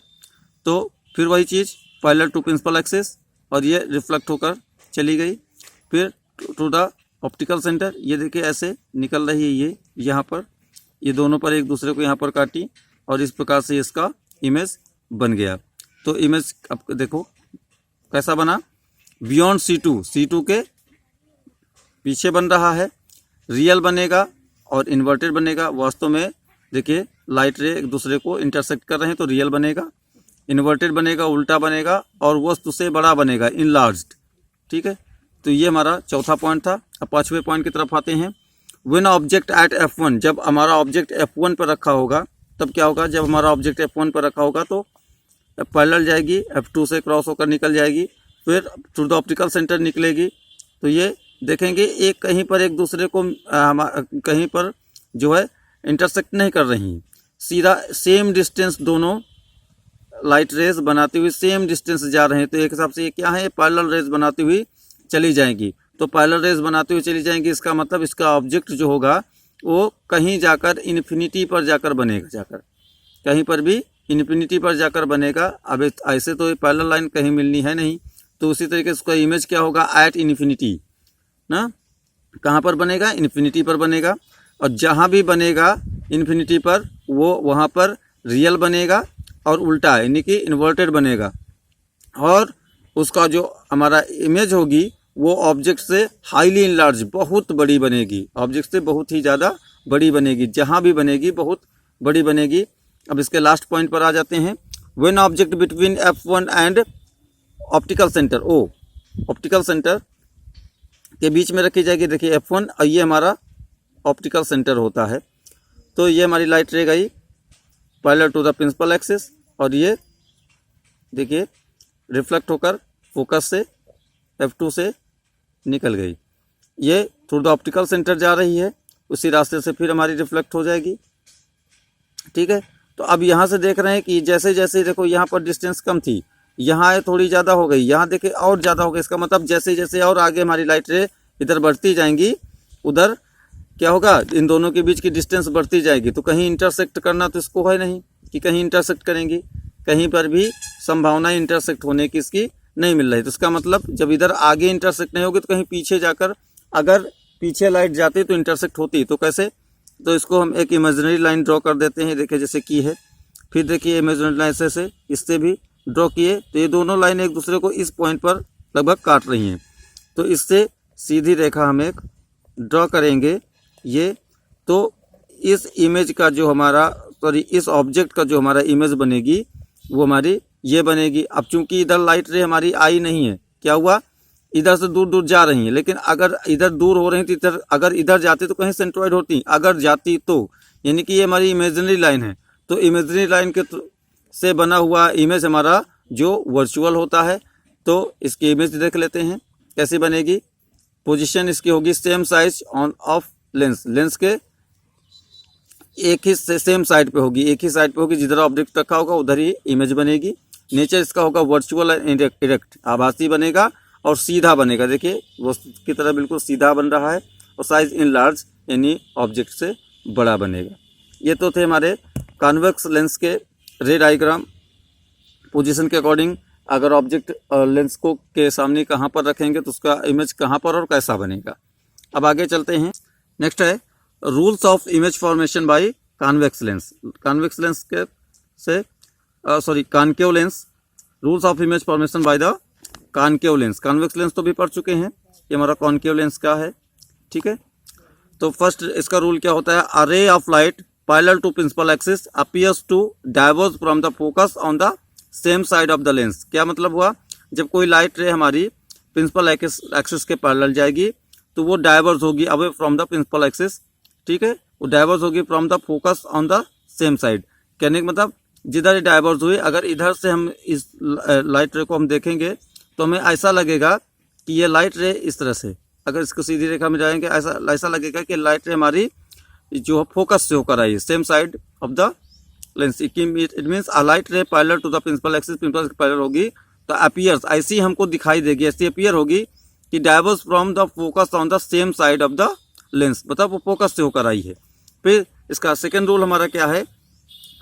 A: तो फिर वही चीज़ पैरेलल टू प्रिंसिपल एक्सिस और ये रिफ्लेक्ट होकर चली गई फिर टू द ऑप्टिकल सेंटर। ये देखिए ऐसे निकल रही है ये यहाँ पर, ये दोनों पर एक दूसरे को यहाँ पर काटी और इस प्रकार से इसका इमेज बन गया। तो इमेज अब देखो कैसा बना, बियॉन्ड C2 के पीछे बन रहा है, रियल बनेगा और इन्वर्टेड बनेगा। वास्तव में देखिए लाइट रे एक दूसरे को इंटरसेक्ट कर रहे हैं तो रियल बनेगा, इन्वर्टेड बनेगा, उल्टा बनेगा और वस्तु से बड़ा बनेगा, इनलार्ज्ड। ठीक है, तो ये हमारा चौथा पॉइंट था। अब पांचवें पॉइंट की तरफ आते हैं। व्हेन ऑब्जेक्ट एट F1, जब हमारा ऑब्जेक्ट F1 पर रखा होगा तब क्या होगा, जब हमारा ऑब्जेक्ट F1 पर रखा होगा तो पैरेलल जाएगी, F2 से क्रॉस होकर निकल जाएगी, फिर थ्रू द ऑप्टिकल सेंटर निकलेगी। तो ये देखेंगे एक कहीं पर एक दूसरे को कहीं पर जो है इंटरसेक्ट नहीं कर रही, सीधा सेम डिस्टेंस दोनों लाइट रेज बनाती हुई सेम डिस्टेंस जा रहे हैं। तो एक हिसाब से ये क्या है, पैरेलल रेज बनाती हुई चली जाएंगी। तो पैरेलल रेज बनाती हुई चली जाएंगी, इसका मतलब इसका ऑब्जेक्ट जो होगा वो कहीं जाकर इन्फिनिटी पर जाकर बनेगा, जाकर कहीं पर भी इन्फिनिटी पर जाकर बनेगा। अब ऐसे तो ये पैरेलल लाइन कहीं मिलनी है नहीं, तो उसी तरीके से उसका इमेज क्या होगा, एट इन्फिनिटी ना, कहाँ पर बनेगा, इन्फिनिटी पर बनेगा। और जहाँ भी बनेगा इन्फिनिटी पर वो वहाँ पर रियल बनेगा और उल्टा यानी कि इन्वर्टेड बनेगा। और उसका जो हमारा इमेज होगी वो ऑब्जेक्ट से हाईली इनलार्ज, बहुत बड़ी बनेगी, ऑब्जेक्ट से बहुत ही ज़्यादा बड़ी बनेगी, जहाँ भी बनेगी बहुत बड़ी बनेगी। अब इसके लास्ट पॉइंट पर आ जाते हैं। When object between F1 and optical centre, O optical centre के बीच में रखी जाएगी। देखिए F1 और ये हमारा ऑप्टिकल सेंटर होता है। तो ये हमारी लाइट रे गई parallel to the principal axis और ये देखिए रिफ्लेक्ट होकर फोकस से F2 से निकल गई, ये थ्रू द ऑप्टिकल सेंटर जा रही है, उसी रास्ते से फिर हमारी रिफ्लेक्ट हो जाएगी। ठीक है, तो अब यहाँ से देख रहे हैं कि जैसे जैसे देखो यहाँ पर डिस्टेंस कम थी, यहाँ थोड़ी ज़्यादा हो गई, यहाँ देखिए और ज़्यादा हो गई। इसका मतलब जैसे जैसे और आगे हमारी लाइट रे इधर बढ़ती जाएंगी उधर क्या होगा, इन दोनों के बीच की डिस्टेंस बढ़ती जाएगी। तो कहीं इंटरसेक्ट करना तो इसको है नहीं कि कहीं इंटरसेक्ट करेंगी, कहीं पर भी संभावना इंटरसेक्ट होने की इसकी नहीं मिल रही। तो इसका मतलब जब इधर आगे इंटरसेक्ट नहीं होगी तो कहीं पीछे जाकर अगर पीछे लाइट जाती तो इंटरसेक्ट होती। तो कैसे, तो इसको हम एक इमेजिनरी लाइन ड्रॉ कर देते हैं, देखिए जैसे की है। फिर देखिए इमेजिनरी लाइन से इससे भी ड्रॉ किए, तो ये दोनों लाइन एक दूसरे को इस पॉइंट पर लगभग काट रही हैं। तो इससे सीधी रेखा हम एक ड्रॉ करेंगे ये, तो इस इमेज का जो हमारा इस ऑब्जेक्ट का जो हमारा इमेज बनेगी वो हमारी ये बनेगी। अब चूंकि इधर लाइट रे हमारी आई नहीं है, क्या हुआ, इधर से दूर दूर जा रही है, लेकिन अगर इधर दूर हो रही थी इधर, अगर इधर जाती तो कहीं सेंट्रॉइड होती, अगर जाती तो यानी कि ये हमारी इमेजिनरी लाइन है। तो इमेजिनरी लाइन के से बना हुआ इमेज हमारा जो वर्चुअल होता है। तो इसकी इमेज देख लेते हैं कैसी बनेगी। पोजीशन इसकी होगी same size on off lens, lens के एक ही सेम साइड पे होगी, एक ही साइड पे होगी, जिधर ऑब्जेक्ट रखा होगा उधर ही इमेज बनेगी। नेचर इसका होगा वर्चुअल एंड इरेक्ट, आभासी बनेगा और सीधा बनेगा। देखिए वस्तु की तरह बिल्कुल सीधा बन रहा है और साइज इन लार्ज यानी ऑब्जेक्ट से बड़ा बनेगा। ये तो थे हमारे कॉन्वेक्स लेंस के रे डायग्राम। पोजीशन के अकॉर्डिंग अगर ऑब्जेक्ट लेंस को के सामने कहाँ पर रखेंगे तो उसका इमेज कहाँ पर और कैसा बनेगा। अब आगे चलते हैं। नेक्स्ट है rules of image formation by convex lens. Convex lens के से concave lens, rules of image formation by the concave lens. Convex lens तो भी पढ़ चुके हैं, ये हमारा कॉनकेव लेंस का है। ठीक है, तो फर्स्ट इसका रूल क्या होता है, a ray of light parallel to principal axis appears to diverge from the focus on the same side of the lens. क्या मतलब हुआ, जब कोई लाइट रे हमारी प्रिंसिपल एक्सिस के पैरेलल जाएगी तो वो डाइवर्ज होगी away from the principal axis. ठीक है, वो डाइवर्ज होगी from the focus on the same side. कहने का मतलब जिधर डाइवर्ज हुई, अगर इधर से हम इस लाइट रे को हम देखेंगे तो हमें ऐसा लगेगा
B: कि ये लाइट रे इस तरह से, अगर इसको सीधी रेखा में जाएंगे ऐसा लगेगा कि लाइट रे हमारी जो फोकस से होकर आई, same side of the lens. It means a light ray parallel to the principal axis, principal parallel होगी तो अपीयर्स, ऐसी हमको दिखाई देगी, ऐसी अपीयर होगी कि diverse from the focus on the same side of the lens, मतलब वो फोकस से होकर आई है। फिर इसका सेकेंड रूल हमारा क्या है,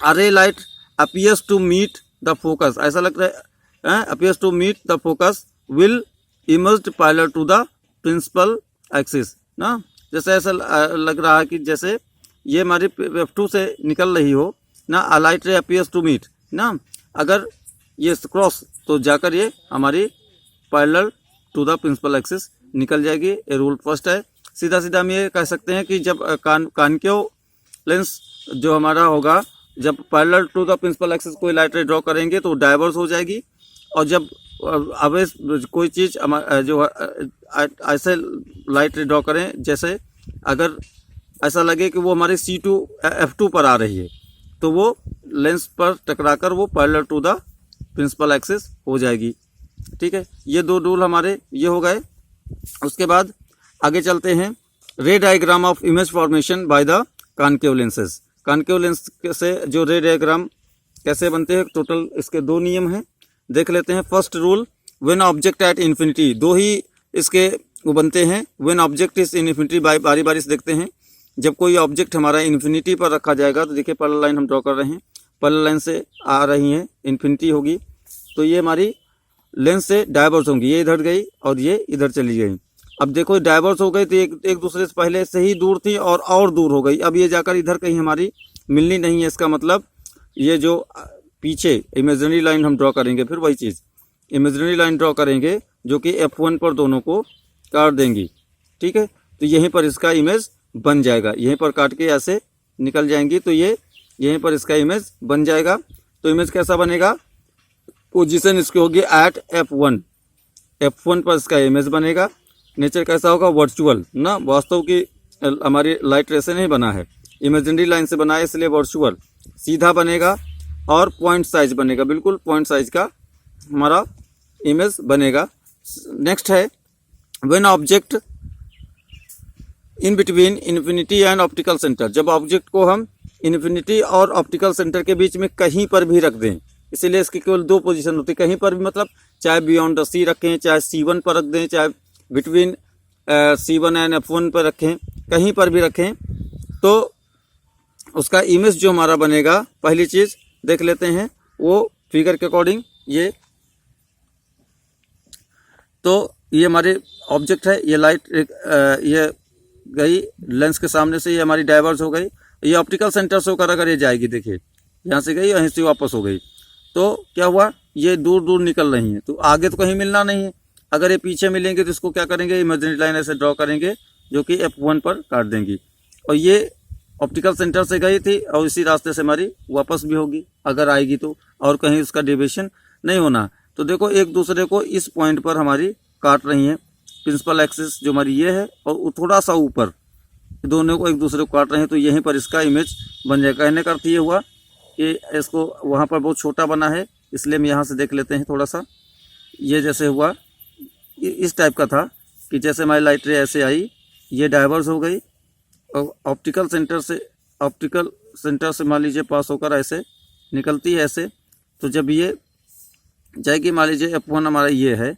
B: a ray light appears to meet the focus, ऐसा लग रहा है appears to meet the focus will emerged parallel to the principal axis ना। जैसे ऐसा लग रहा है कि जैसे ये हमारी F2 से निकल रही हो ना, a light ray appears to meet ना, अगर ये क्रॉस तो जाकर ये हमारी parallel to the principal axis निकल जाएगी। ये रूल फर्स्ट है। सीधा सीधा हम ये कह सकते हैं कि जब कॉन्केव लेंस जो हमारा होगा, जब parallel to the principal axis कोई लाइट रे ड्रॉ करेंगे तो डाइवर्स हो जाएगी, और जब अब कोई चीज़ जो ऐसे लाइट रे ड्रॉ करें, जैसे अगर ऐसा लगे कि वो हमारे F2 पर आ रही है तो वो लेंस पर टकराकर वो parallel to the principal axis हो जाएगी। ठीक है, ये दो रूल हमारे ये हो गए। उसके बाद आगे चलते हैं, रे diagram of image formation by the concave lenses. Concave lens से जो रे डायग्राम कैसे बनते हैं, टोटल इसके दो नियम हैं, देख लेते हैं। First rule, when object at infinity, दो ही इसके वो बनते हैं। When object is in infinity, बारी बारी से देखते हैं। जब कोई ऑब्जेक्ट हमारा इन्फिनिटी पर रखा जाएगा तो देखिए पैरेलल लाइन हम ड्रॉ कर रहे हैं, पैरेलल लाइन से आ रही हैं, इन्फिनिटी होगी तो ये हमारी लेंस से डाइवर्स होंगी, ये इधर गई और ये इधर चली गई। अब देखो डाइवर्स हो गई तो एक दूसरे से पहले से ही दूर थी और दूर हो गई, अब ये जाकर इधर कहीं हमारी मिलनी नहीं है। इसका मतलब ये जो पीछे इमेजिनरी लाइन हम ड्रॉ करेंगे, फिर वही चीज़ इमेजिनरी लाइन ड्रॉ करेंगे जो कि F1 पर दोनों को काट देंगी। ठीक है, तो यहीं पर इसका इमेज बन जाएगा, यहीं पर काट के ऐसे निकल जाएंगी तो ये यहीं पर इसका इमेज बन जाएगा। तो इमेज कैसा बनेगा, पोजीशन इसकी होगी एट F1 पर इसका इमेज बनेगा। नेचर कैसा होगा, वर्चुअल ना, वास्तव की हमारी लाइट रे से नहीं बना है, इमेजिनरी लाइन से बना है, इसलिए वर्चुअल सीधा बनेगा और पॉइंट साइज बनेगा, बिल्कुल पॉइंट साइज का हमारा इमेज बनेगा। नेक्स्ट है, when object in between infinity and optical centre, जब ऑब्जेक्ट को हम इन्फिनिटी और ऑप्टिकल सेंटर के बीच में कहीं पर भी रख दें, इसीलिए इसकी केवल दो पोजीशन होती है, कहीं पर भी, मतलब चाहे बियॉन्ड द सी रखें, चाहे C1 पर रख दें, चाहे बिटवीन C1 एंड F1 पर रखें, कहीं पर भी रखें तो उसका इमेज जो हमारा बनेगा, पहली चीज़ देख लेते हैं वो फिगर के अकॉर्डिंग। ये तो ये हमारे ऑब्जेक्ट है, ये लाइट ये गई लेंस के सामने से, ये हमारी डाइवर्स हो गई, ये ऑप्टिकल सेंटर से होकर अगर ये जाएगी, देखिए यहाँ से गई यहीं से वापस हो गई, तो क्या हुआ, ये दूर दूर निकल रही हैं, तो आगे तो कहीं मिलना नहीं है। अगर ये पीछे मिलेंगे तो इसको क्या करेंगे, इमेजिनरी लाइन ऐसे ड्रॉ करेंगे जो कि F1 पर काट देंगी, और ये ऑप्टिकल सेंटर से गई थी और इसी रास्ते से हमारी वापस भी होगी अगर आएगी तो, और कहीं उसका डेविएशन नहीं होना। तो देखो एक दूसरे को इस पॉइंट पर हमारी काट रही हैं, प्रिंसिपल एक्सिस जो हमारी ये है और थोड़ा सा ऊपर, दोनों को एक दूसरे को काट रहे हैं, तो यहीं पर इसका इमेज बन जाएगा। कहने का अर्थ ये हुआ कि इसको वहाँ पर बहुत छोटा बना है, इसलिए हम यहाँ से देख लेते हैं थोड़ा सा। ये जैसे हुआ इस टाइप का था कि जैसे हमारी लाइट रे ऐसे आई, ये डाइवर्स हो गई और ऑप्टिकल सेंटर से मान लीजिए पास होकर ऐसे निकलती है ऐसे, तो जब ये जाएगी मान लीजिए F1 हमारा ये है,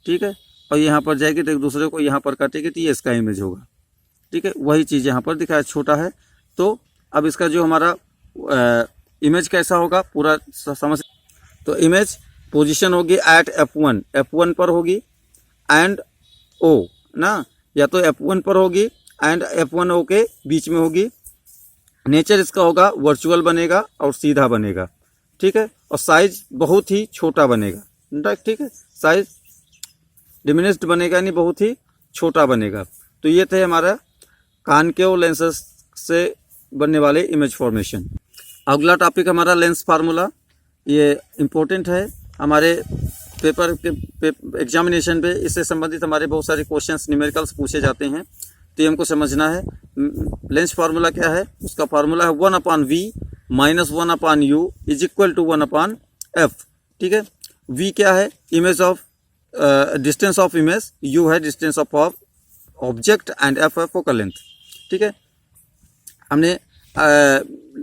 B: ठीक है, और यहाँ पर जाएगी तो एक दूसरे को यहाँ पर काटेगी तो ये इसका इमेज होगा। ठीक है, वही चीज़ यहाँ पर दिखाया, छोटा है। तो अब इसका जो हमारा इमेज कैसा होगा पूरा समझ, तो इमेज पोजीशन होगी एट F1 पर होगी एंड O ना, या तो F1 पर होगी एंड F1 O के बीच में होगी। नेचर इसका होगा वर्चुअल बनेगा और सीधा बनेगा, ठीक है, और साइज बहुत ही छोटा बनेगा, ठीक है, साइज डिमिनिश्ड बनेगा, यानी बहुत ही छोटा बनेगा। तो ये थे हमारा कॉनकेव लेंसेस से बनने वाले इमेज फॉर्मेशन। अगला टॉपिक हमारा लेंस फार्मूला, ये इम्पोर्टेंट है हमारे पेपर के एग्जामिनेशन पे, इससे संबंधित हमारे बहुत सारे क्वेश्चंस न्यूमेरिकल्स पूछे जाते हैं, तो ये हमको समझना है। लेंस फार्मूला क्या है, उसका फार्मूला है 1/v - 1/u is equal to 1/f। ठीक है, v क्या है, image of distance of image, U है distance of object and F है फोकल लेंथ। ठीक है, हमने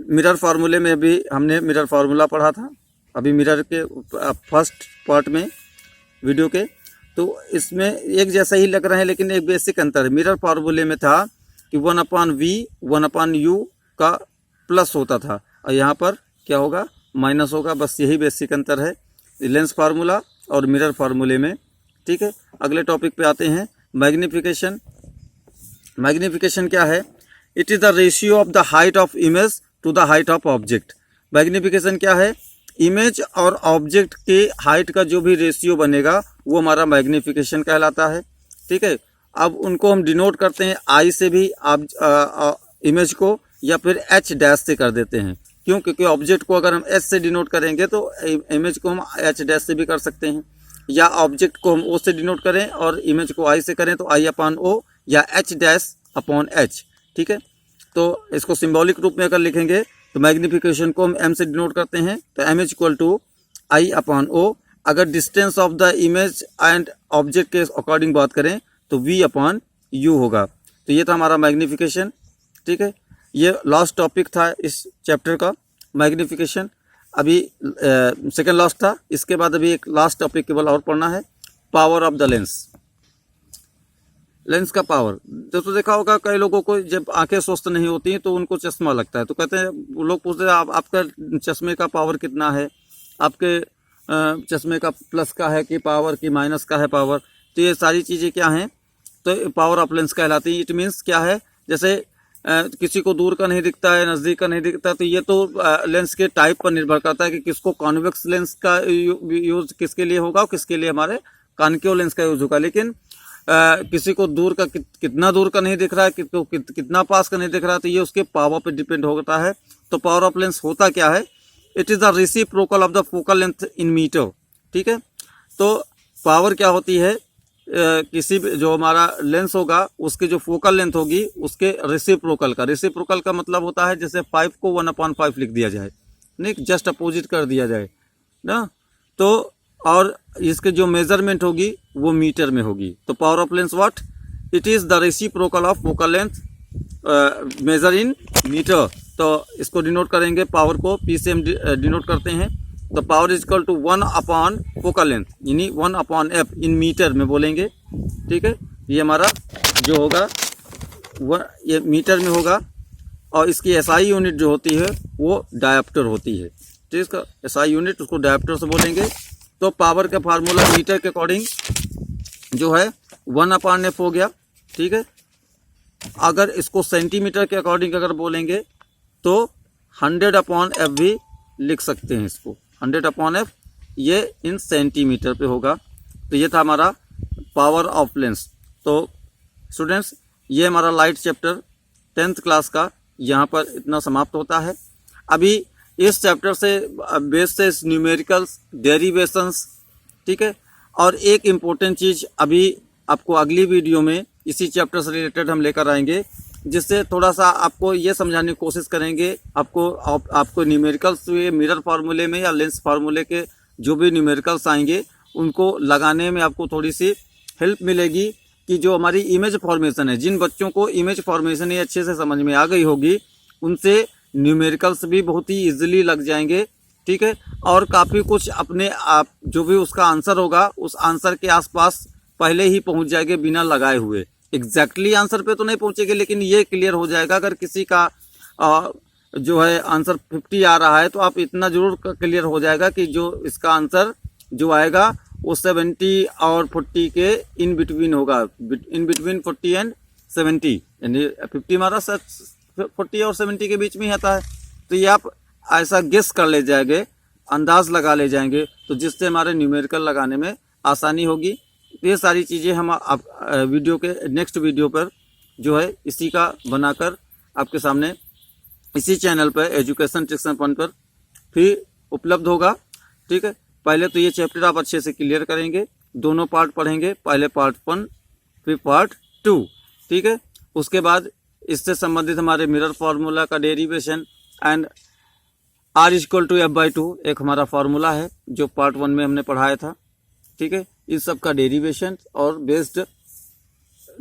B: मिरर फार्मूले में भी हमने मिरर फार्मूला पढ़ा था अभी मिरर के फर्स्ट पार्ट में वीडियो के, तो इसमें एक जैसा ही लग रहा है लेकिन एक बेसिक अंतर है। मिरर फार्मूले में था कि 1/v 1/u का प्लस होता था और यहाँ पर क्या होगा, माइनस होगा। बस यही बेसिक अंतर है लेंस फार्मूला और मिरर फार्मूले में। ठीक है, अगले टॉपिक पे आते हैं, मैग्निफिकेशन। मैग्निफिकेशन क्या है? It is the ratio of the height of image to the height of object. Magnification क्या है? इमेज और ऑब्जेक्ट के हाइट का जो भी रेशियो बनेगा वो हमारा मैग्निफिकेशन कहलाता है। ठीक है, अब उनको हम डिनोट करते हैं आई से भी आप इमेज को, या फिर एच डैश से कर देते हैं। क्यों? क्योंकि ऑब्जेक्ट को अगर हम एच से डिनोट करेंगे तो इमेज को हम एच डैश से भी कर सकते हैं, या ऑब्जेक्ट को हम ओ से डिनोट करें और इमेज को आई से करें तो आई अपॉन ओ या एच डैश अपॉन एच। ठीक है, तो इसको सिंबॉलिक रूप में अगर लिखेंगे तो मैग्निफिकेशन को हम एम से डिनोट करते हैं तो M is equal to I upon O. अगर distance of the image and object के अकॉर्डिंग बात करें तो वी अपॉन यू होगा। तो ये था हमारा मैग्निफिकेशन। ठीक है, ये लास्ट टॉपिक था इस चैप्टर का, मैग्निफिकेशन। अभी सेकेंड लास्ट था, इसके बाद अभी एक लास्ट टॉपिक केवल और पढ़ना है, power of the lens. Lens का पावर तो देखा होगा कई लोगों को जब आंखें स्वस्थ नहीं होती हैं तो उनको चश्मा लगता है, तो कहते हैं, वो लोग पूछते हैं आपका चश्मे का पावर कितना है, आपके चश्मे का प्लस का है कि पावर की माइनस का है पावर। तो ये सारी चीज़ें क्या हैं, तो पावर ऑफ लेंस कहलाती है। इट मीन्स क्या है, जैसे किसी को दूर का नहीं दिखता है, नज़दीक का नहीं दिखता, तो ये तो लेंस के टाइप पर निर्भर करता है कि किसको कॉन्वेक्स लेंस का यूज़ किसके लिए होगा और किसके लिए हमारे कॉन्केव लेंस का यूज़ होगा। लेकिन किसी को दूर का कितना दूर का नहीं दिख रहा है, कितना पास का नहीं दिख रहा है, तो ये उसके पावर पे डिपेंड होता है। तो पावर ऑफ लेंस होता क्या है? It is the reciprocal of the focal length in metre. ठीक है, तो पावर क्या होती है, किसी भी जो हमारा लेंस होगा उसके जो फोकल लेंथ होगी उसके रेसिप्रोकल का। रेसिप्रोकल का मतलब होता है जैसे 5 को 1/5 लिख दिया जाए, नहीं, जस्ट अपोजिट कर दिया जाए ना, तो और इसके जो मेजरमेंट होगी वो मीटर में होगी। तो power of lens what? It is the reciprocal of focal length measure in metre. तो इसको डिनोट करेंगे, पावर को पी से हम डिनोट करते हैं। तो power is equal to 1 focal length, यानी 1/f इन मीटर में बोलेंगे। ठीक है, ये हमारा जो होगा ये मीटर में होगा, और इसकी एसआई यूनिट जो होती है वो डायप्टर होती है। ठीक है, इसका एसआई यूनिट उसको डायप्टर से बोलेंगे। तो पावर का फार्मूला मीटर के अकॉर्डिंग जो है 1/f हो गया। ठीक है, अगर इसको सेंटीमीटर के अकॉर्डिंग अगर बोलेंगे तो 100/f भी लिख सकते हैं। इसको 100/f ये इन सेंटीमीटर पे होगा। तो ये था हमारा पावर ऑफ लेंस। तो स्टूडेंट्स, ये हमारा लाइट चैप्टर 10th क्लास का यहाँ पर इतना समाप्त होता है। अभी इस चैप्टर से बेसिस, न्यूमेरिकल्स, डेरिवेशंस, ठीक है, और एक इम्पोर्टेंट चीज़ अभी आपको अगली वीडियो में इसी चैप्टर से रिलेटेड हम लेकर आएंगे, जिससे थोड़ा सा आपको ये समझाने की कोशिश करेंगे, आपको न्यूमेरिकल्स मिरर फार्मूले में या लेंस फार्मूले के जो भी न्यूमेरिकल्स आएंगे उनको लगाने में आपको थोड़ी सी हेल्प मिलेगी कि जो हमारी इमेज फॉर्मेशन है, जिन बच्चों को इमेज फॉर्मेशन ही अच्छे से समझ में आ गई होगी उनसे न्यूमेरिकल्स भी बहुत ही इजीली लग जाएंगे। ठीक है, और काफ़ी कुछ अपने आप जो भी उसका आंसर होगा उस आंसर के आसपास पहले ही पहुंच जाएंगे बिना लगाए हुए। एग्जैक्टली आंसर पे तो नहीं पहुंचेंगे, लेकिन ये क्लियर हो जाएगा। अगर किसी का जो है आंसर 50 आ रहा है तो आप इतना जरूर क्लियर हो जाएगा कि जो इसका आंसर जो आएगा वो 70 और 40 के इन बिटवीन होगा, इन बिटवीन 40 एंड 70, यानी 50 हमारा 40 और 70 के बीच में ही आता है। तो ये आप ऐसा गेस कर ले जाएंगे, अंदाज लगा ले जाएंगे, तो जिससे हमारे न्यूमेरिकल लगाने में आसानी होगी। ये सारी चीज़ें हम आप वीडियो के नेक्स्ट वीडियो पर जो है इसी का बनाकर आपके सामने इसी चैनल पर एजुकेशन ट्रिक्स एंड फन पर फिर उपलब्ध होगा। ठीक है, पहले तो ये चैप्टर आप अच्छे से क्लियर करेंगे, दोनों पार्ट पढ़ेंगे, पहले पार्ट 1 फिर पार्ट 2। ठीक है, उसके बाद इससे संबंधित हमारे मिरर फार्मूला का डेरिवेशन एंड R = F/2 एक हमारा फार्मूला है जो पार्ट 1 में हमने पढ़ाया था। ठीक है, इस सब का डेरिवेशन और बेस्ड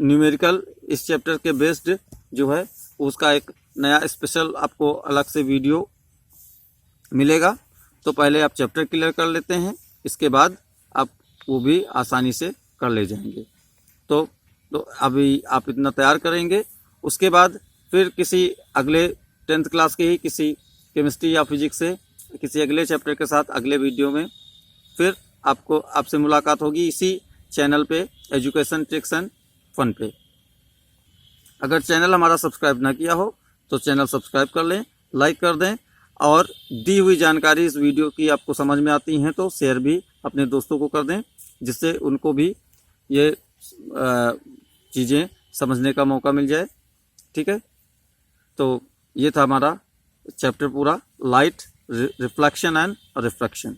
B: न्यूमेरिकल इस चैप्टर के बेस्ड जो है उसका एक नया स्पेशल आपको अलग से वीडियो मिलेगा। तो पहले आप चैप्टर क्लियर कर लेते हैं, इसके बाद आप वो भी आसानी से कर ले जाएंगे। तो अभी आप इतना तैयार करेंगे, उसके बाद फिर किसी अगले 10th क्लास के ही किसी केमिस्ट्री या फिजिक्स से किसी अगले चैप्टर के साथ अगले वीडियो में फिर आपसे मुलाकात होगी इसी चैनल पे, एजुकेशन ट्रिक्स एंड फन पे। अगर चैनल हमारा सब्सक्राइब ना किया हो तो चैनल सब्सक्राइब कर लें, लाइक कर दें, और दी हुई जानकारी इस वीडियो की आपको समझ में आती हैं तो शेयर भी अपने दोस्तों को कर दें, जिससे उनको भी ये चीज़ें समझने का मौका मिल जाए। ठीक है, तो ये था हमारा चैप्टर पूरा, लाइट, रिफ्लेक्शन एंड रिफ्रैक्शन।